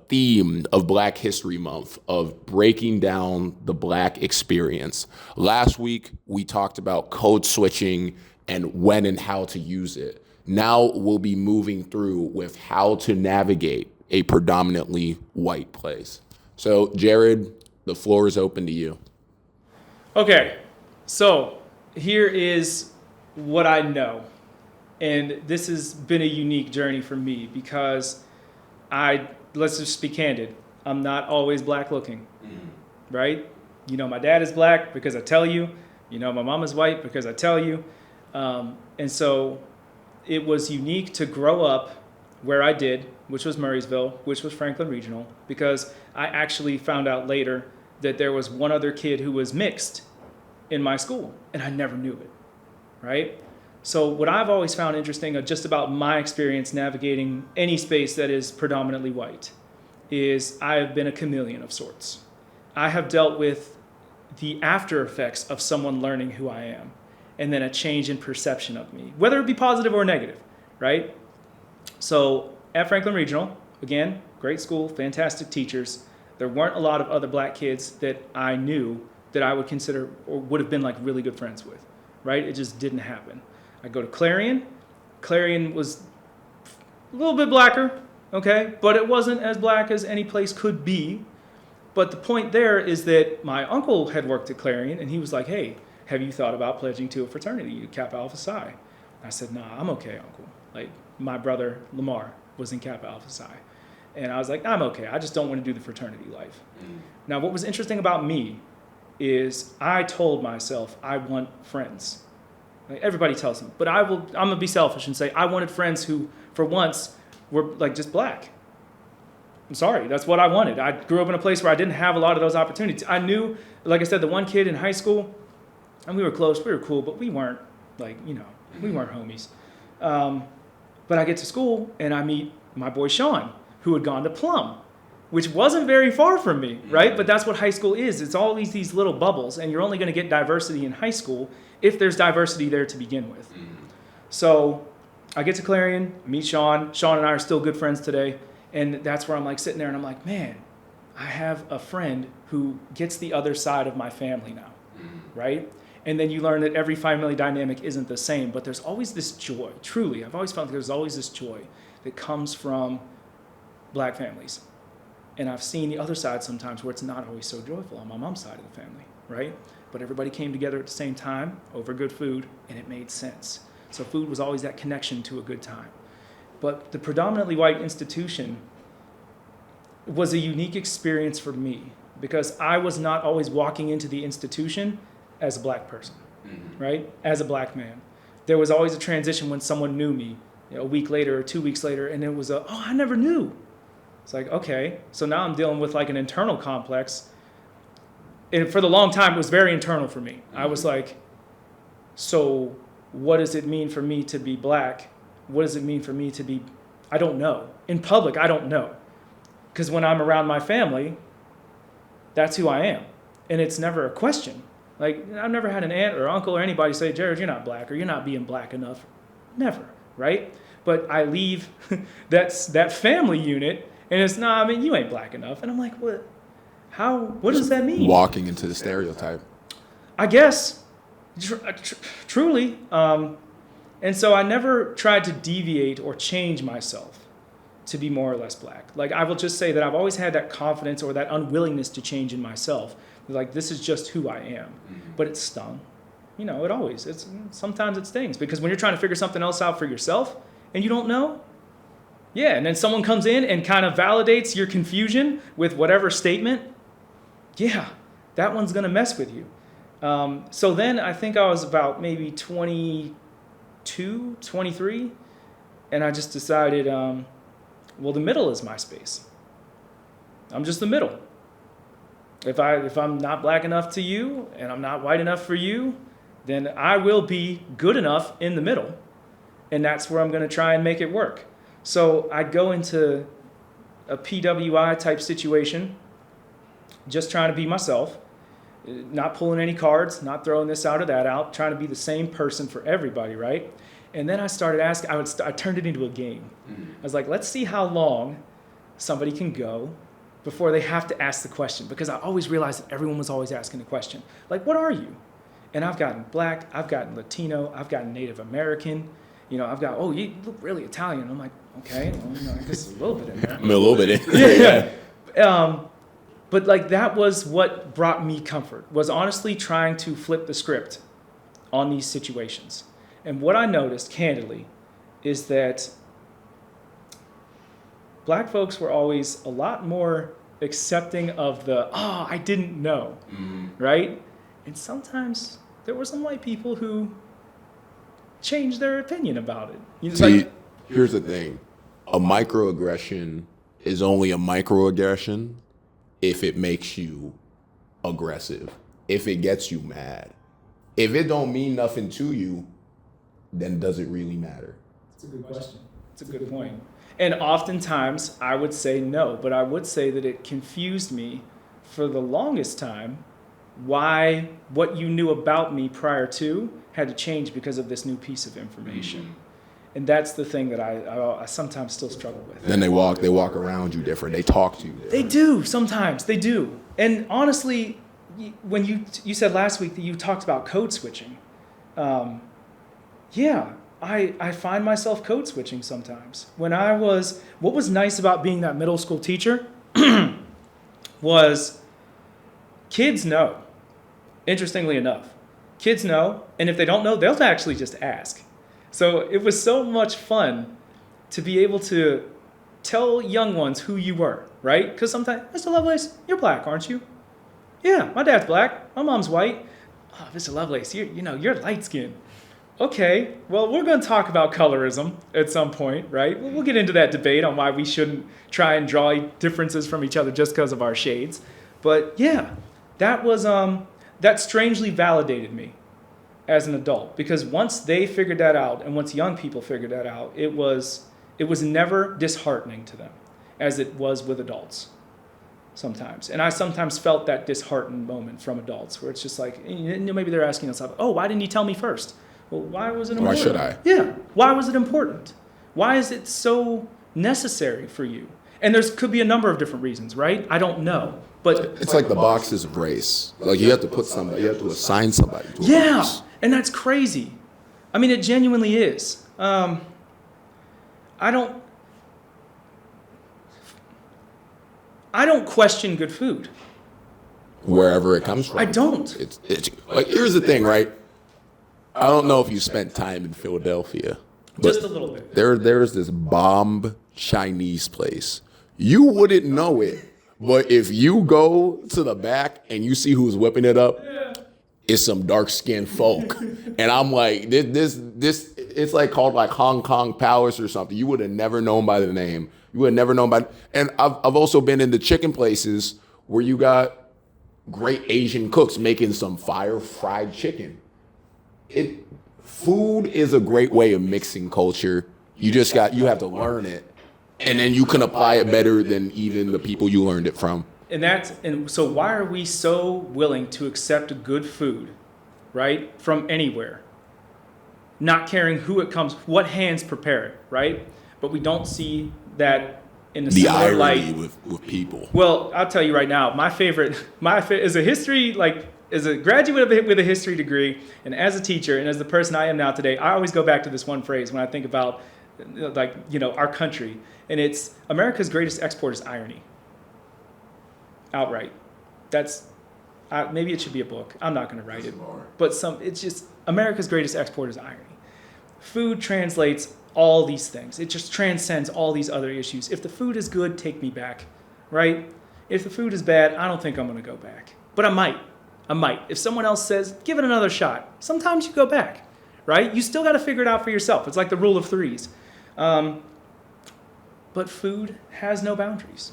theme of Black History Month, of breaking down the Black experience. Last week, we talked about code switching and when and how to use it. Now we'll be moving through with how to navigate a predominantly white place. So, Jarrod, the floor is open to you. Okay, so here is what I know. And this has been a unique journey for me because let's just be candid, I'm not always black looking, right? You know, my dad is black because I tell you. You know, my mom is white because I tell you. And so it was unique to grow up where I did, which was Murraysville, which was Franklin Regional, because I actually found out later that there was one other kid who was mixed in my school, and I never knew it, right? So what I've always found interesting just about my experience navigating any space that is predominantly white is I have been a chameleon of sorts. I have dealt with the after effects of someone learning who I am, and then a change in perception of me, whether it be positive or negative, right? So at Franklin Regional, Again, great school, fantastic teachers. There weren't a lot of other black kids that I knew that I would consider or would have been like really good friends with, right? It just didn't happen. I go to Clarion. Clarion was a little bit blacker, okay? But it wasn't as black as any place could be. But the point there is that my uncle had worked at Clarion, and he was like, hey, have you thought about pledging to a fraternity, Kappa Alpha Psi? I said, nah, I'm okay, uncle. Like, my brother, Lamar, was in Kappa Alpha Psi. And I was like, I'm okay. I just don't want to do the fraternity life. Now, what was interesting about me is I told myself I want friends. Like, everybody tells them. But I'm going to be selfish and say I wanted friends who, for once, were like just black. I'm sorry, that's what I wanted. I grew up in a place where I didn't have a lot of those opportunities. I knew, like I said, the one kid in high school, and we were close, we were cool, but we weren't like, we weren't homies. But I get to school and I meet my boy Sean, who had gone to Plum, which wasn't very far from me, right? But that's what high school is. It's all these little bubbles, and you're only going to get diversity in high school if there's diversity there to begin with. So I get to Clarion, meet Sean. Sean and I are still good friends today. And that's where I'm like sitting there and I'm like, man, I have a friend who gets the other side of my family now, right? And then you learn that every family dynamic isn't the same, but there's always this joy. Truly, I've always found that there's always this joy that comes from black families. And I've seen the other side sometimes where it's not always so joyful on my mom's side of the family, right? But everybody came together at the same time over good food, and it made sense. So food was always that connection to a good time. But the predominantly white institution was a unique experience for me because I was not always walking into the institution as a black person, right? As a black man. There was always a transition when someone knew me, a week later or 2 weeks later, and it was I never knew. It's like, okay, so now I'm dealing with like an internal complex. And for the long time, it was very internal for me. I was like, so what does it mean for me to be black? What does it mean for me to be, I don't know. In public, I don't know. Because when I'm around my family, that's who I am. And it's never a question. Like, I've never had an aunt or uncle or anybody say, Jarrod, you're not black, or you're not being black enough. Never, right? But I leave that family unit, and it's, nah, I mean, you ain't black enough. And I'm like, what? How? What does that mean? Walking into the stereotype. I guess, truly. And so I never tried to deviate or change myself to be more or less black. Like, I will just say that I've always had that confidence or that unwillingness to change in myself. Like, this is just who I am. But it stung. Sometimes it stings. Because when you're trying to figure something else out for yourself and you don't know, yeah, and then someone comes in and kind of validates your confusion with whatever statement, yeah, that one's going to mess with you. So then I think I was about maybe 22, 23, and I just decided, well, the middle is my space. I'm just the middle. If I'm not black enough to you and I'm not white enough for you, then I will be good enough in the middle, and that's where I'm going to try and make it work. So I'd go into a PWI type situation, just trying to be myself, not pulling any cards, not throwing this out or that out, trying to be the same person for everybody, right? And then I started asking, I turned it into a game. I was like, let's see how long somebody can go before they have to ask the question. Because I always realized that everyone was always asking the question. Like, what are you? And I've gotten black, I've gotten Latino, I've gotten Native American. I've got, oh, you look really Italian. I'm like, okay, well, I guess a little bit in there. I'm a little bit in. Yeah. But like that was what brought me comfort, was honestly trying to flip the script on these situations. And what I noticed, candidly, is that black folks were always a lot more accepting of I didn't know, right? And sometimes there were some white people who changed their opinion about it. See, here's the thing. A microaggression is only a microaggression if it makes you aggressive, if it gets you mad. If it don't mean nothing to you, then does it really matter? It's a good question. It's a good point. And oftentimes I would say no, but I would say that it confused me for the longest time why what you knew about me prior to had to change because of this new piece of information. And that's the thing that I sometimes still struggle with. Then they walk around you different. They talk to you different. They do, sometimes. They do. And honestly, when you said last week that you talked about code switching, yeah, I find myself code switching sometimes. What was nice about being that middle school teacher was kids know, interestingly enough. Kids know, and if they don't know, they'll actually just ask. So it was so much fun to be able to tell young ones who you were, right? Because sometimes, Mr. Lovelace, you're black, aren't you? Yeah, my dad's black, my mom's white. Oh, Mr. Lovelace, you're light skinned. Okay, well, we're going to talk about colorism at some point, right? We'll get into that debate on why we shouldn't try and draw differences from each other just because of our shades. But yeah, that strangely validated me as an adult, because once they figured that out, and once young people figured that out, it was never disheartening to them as it was with adults sometimes. And I sometimes felt that disheartened moment from adults where it's just like, maybe they're asking themselves, oh, why didn't you tell me first? Well, why was it important? Why should I? Yeah, why was it important? Why is it so necessary for you? And could be a number of different reasons, right? I don't know. But it's like the boxes of race. Like you have to assign somebody to a box. And that's crazy. I mean, it genuinely is. I don't question good food. Wherever it comes from. I don't. It's like, here's the thing, right? I don't know if you spent time in Philadelphia. Just a little bit. There's this bomb Chinese place. You wouldn't know it. But if you go to the back and you see who's whipping it up, it's some dark-skinned folk. And I'm like, this it's like called like Hong Kong Palace or something. You would have never known by the name. You would have never known by. And I've also been in the chicken places where you got great Asian cooks making some fire fried chicken. Food is a great way of mixing culture. You have to learn it. And then you can apply it better than even the people you learned it from. And so why are we so willing to accept good food, right, from anywhere? Not caring who it comes, what hands prepare it, right? But we don't see that in a similar light. The irony with people. Well, I'll tell you right now, my favorite as a graduate with a history degree, and as a teacher, and as the person I am now today, I always go back to this one phrase when I think about our country. And it's America's greatest export is irony. Outright. Maybe it should be a book. I'm not going to write it. But it's just America's greatest export is irony. Food translates all these things. It just transcends all these other issues. If the food is good, take me back, right? If the food is bad, I don't think I'm going to go back. But I might. If someone else says, give it another shot, sometimes you go back, right? You still got to figure it out for yourself. It's like the rule of threes. But food has no boundaries.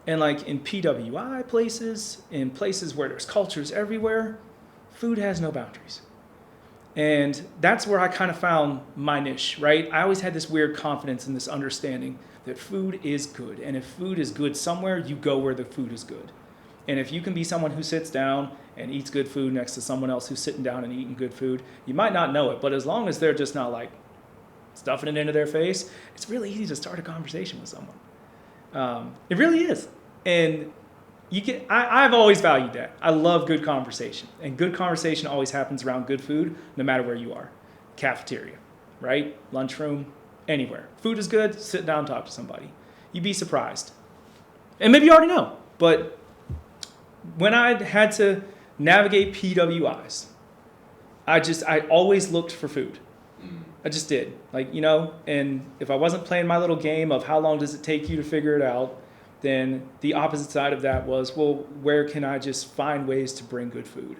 And like in PWI places, in places where there's cultures everywhere, food has no boundaries. And that's where I kind of found my niche, right? I always had this weird confidence and this understanding that food is good. And if food is good somewhere, you go where the food is good. And if you can be someone who sits down and eats good food next to someone else who's sitting down and eating good food, you might not know it, but as long as they're just not like stuffing it into their face, it's really easy to start a conversation with someone. It really is. And I've always valued that. I love good conversation. And good conversation always happens around good food, no matter where you are. Cafeteria, right? Lunchroom, anywhere. Food is good, sit down, talk to somebody. You'd be surprised. And maybe you already know, but when I had to navigate PWIs, I always looked for food. I just did. And if I wasn't playing my little game of how long does it take you to figure it out, then the opposite side of that was, well, where can I just find ways to bring good food?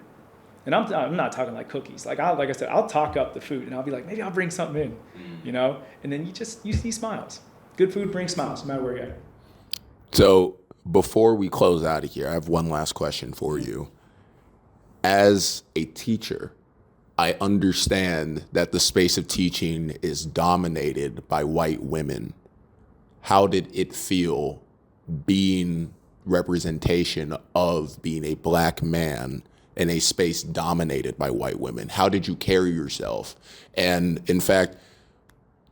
And I'm not talking like cookies. Like I said, I'll talk up the food and I'll be like, maybe I'll bring something in, And then you see smiles. Good food brings smiles, no matter where you're at. So before we close out of here, I have one last question for you. As a teacher, I understand that the space of teaching is dominated by white women. How did it feel being representation of being a black man in a space dominated by white women? How did you carry yourself? And in fact,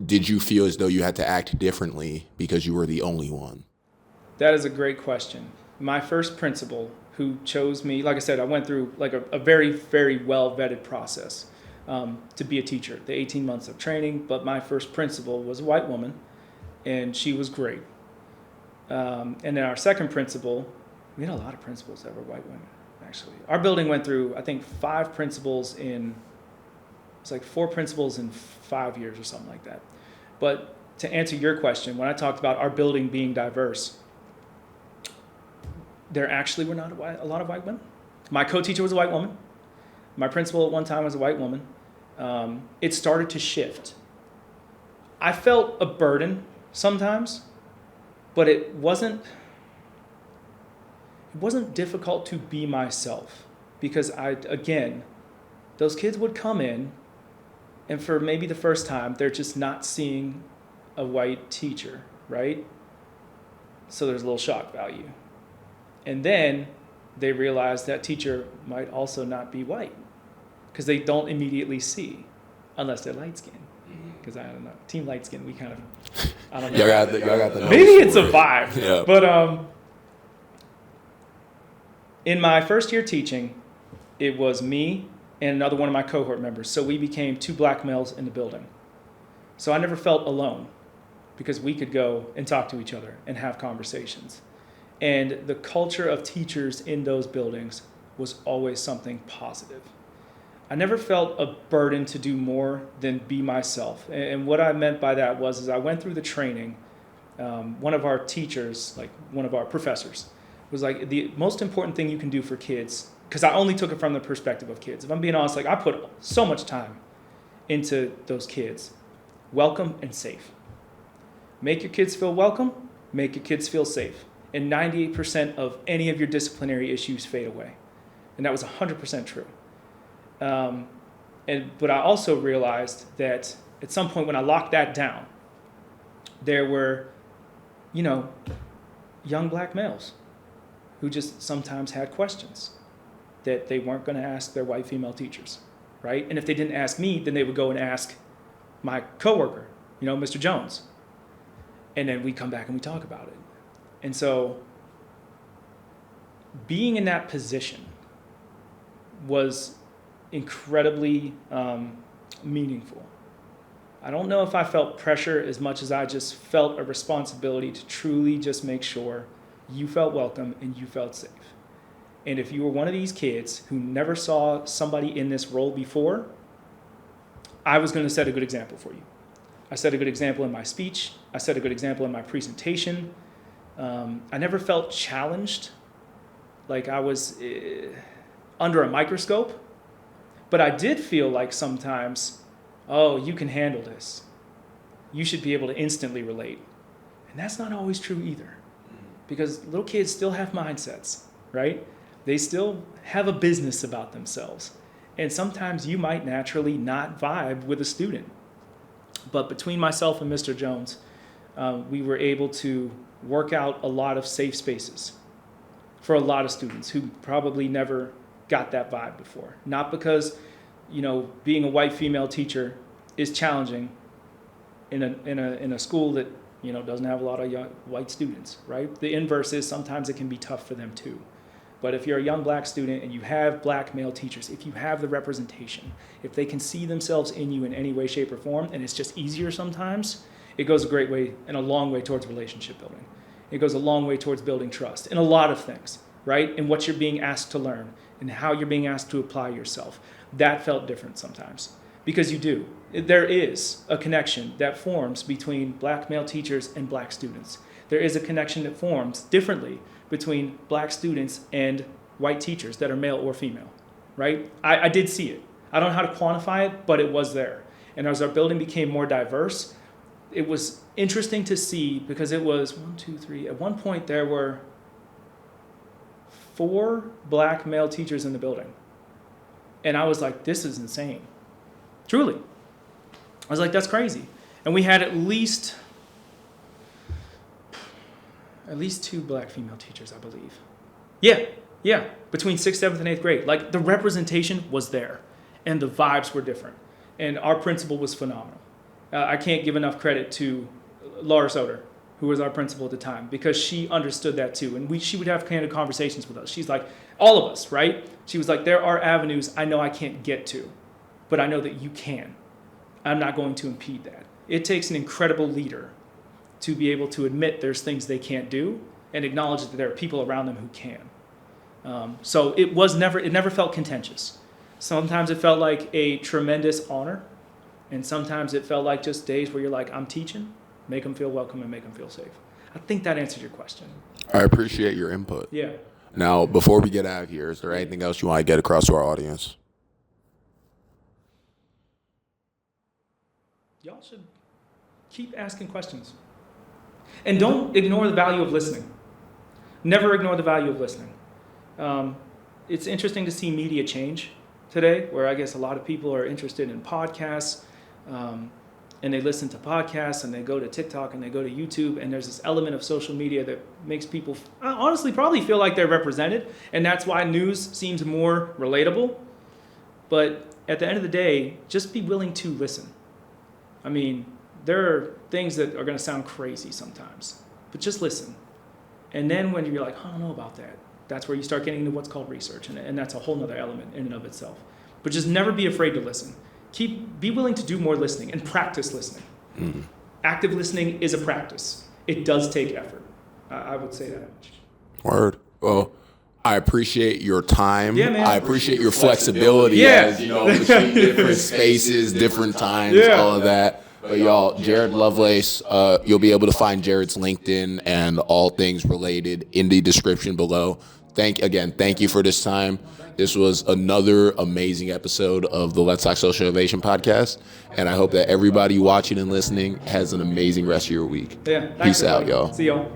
did you feel as though you had to act differently because you were the only one? That is a great question. My first principal who chose me, like I said, I went through like a very, very well vetted process to be a teacher, the 18 months of training. But my first principal was a white woman, and she was great. And then our second principal, we had a lot of principals that were white women, actually. Our building went through, I think, 5 principals it's like 4 principals in 5 years or something like that. But to answer your question, when I talked about our building being diverse, there actually were not a lot of white women. My co-teacher was a white woman. My principal at one time was a white woman. It started to shift. I felt a burden sometimes, but it wasn't difficult to be myself, because those kids would come in, and for maybe the first time, they're just not seeing a white teacher, right? So there's a little shock value. And then they realize that teacher might also not be white, because they don't immediately see, unless they're light skinned. Because I don't know, team light skin, we kind of, I don't know. Y'all got the Maybe it's a vibe. Yeah. But in my first year teaching, it was me and another one of my cohort members. So we became 2 black males in the building. So I never felt alone, because we could go and talk to each other and have conversations. And the culture of teachers in those buildings was always something positive. I never felt a burden to do more than be myself. And what I meant by that was, as I went through the training, one of our teachers, like one of our professors, was like, the most important thing you can do for kids, because I only took it from the perspective of kids. If I'm being honest, like, I put so much time into those kids. Welcome and safe. Make your kids feel welcome, make your kids feel safe. And 98% of any of your disciplinary issues fade away. And that was 100% true. But I also realized that at some point when I locked that down, there were, young black males who just sometimes had questions that they weren't going to ask their white female teachers, right? And if they didn't ask me, then they would go and ask my coworker, Mr. Jones. And then we come back and we talk about it. And so being in that position was incredibly meaningful. I don't know if I felt pressure as much as I just felt a responsibility to truly just make sure you felt welcome and you felt safe. And if you were one of these kids who never saw somebody in this role before, I was going to set a good example for you. I set a good example in my speech. I set a good example in my presentation. I never felt challenged, like I was under a microscope. But I did feel like sometimes, oh, you can handle this. You should be able to instantly relate. And that's not always true either, because little kids still have mindsets, right? They still have a business about themselves. And sometimes you might naturally not vibe with a student. But between myself and Mr. Jones, we were able to work out a lot of safe spaces for a lot of students who probably never got that vibe before. Not because, being a white female teacher is challenging in a school that, doesn't have a lot of young white students, right? The inverse is sometimes it can be tough for them too. But if you're a young black student and you have black male teachers, if you have the representation, if they can see themselves in you in any way, shape, or form, and it's just easier sometimes, it goes a great way and a long way towards relationship building. It goes a long way towards building trust in a lot of things, right? In what you're being asked to learn and how you're being asked to apply yourself. That felt different sometimes, because you do. There is a connection that forms between black male teachers and black students. There is a connection that forms differently between black students and white teachers that are male or female, right? I did see it. I don't know how to quantify it, but it was there. And as our building became more diverse, it was interesting to see, because it was 1, 2, 3. At one point, there were 4 black male teachers in the building. And I was like, this is insane. Truly. I was like, that's crazy. And we had at least 2 black female teachers, I believe. Yeah. Between 6th, 7th, and 8th grade. Like, the representation was there. And the vibes were different. And our principal was phenomenal. I can't give enough credit to Laura Soder, who was our principal at the time, because she understood that too. And she would have candid conversations with us. She's like, all of us, right? She was like, there are avenues I know I can't get to, but I know that you can. I'm not going to impede that. It takes an incredible leader to be able to admit there's things they can't do and acknowledge that there are people around them who can. So it never felt contentious. Sometimes it felt like a tremendous honor, and sometimes it felt like just days where you're like, I'm teaching, make them feel welcome and make them feel safe. I think that answers your question. I appreciate your input. Yeah. Now, before we get out of here, is there anything else you want to get across to our audience? Y'all should keep asking questions. And don't ignore the value of listening. Never ignore the value of listening. It's interesting to see media change today, where I guess a lot of people are interested in podcasts, and they listen to podcasts, and they go to TikTok, and they go to YouTube, and there's this element of social media that makes people honestly probably feel like they're represented, and that's why news seems more relatable. But at the end of the day, just be willing to listen. I mean, there are things that are going to sound crazy sometimes, but just listen. And then when you're like, I don't know about that, that's where you start getting into what's called research, and that's a whole nother element in and of itself. But just never be afraid to listen. Be willing to do more listening and practice listening. Mm-hmm. Active listening is a practice. It does take effort. I would say that much. Word. Well, I appreciate your time. Yeah, man. I appreciate your flexibility. Yeah. As, between different spaces, different times, all of that. But y'all, Jarrod Lovelace, you'll be able to find Jarrod's LinkedIn and all things related in the description below. Thank you for this time. This was another amazing episode of the Let's Talk Social Innovation podcast, and I hope that everybody watching and listening has an amazing rest of your week. Yeah, Peace out, y'all. See y'all.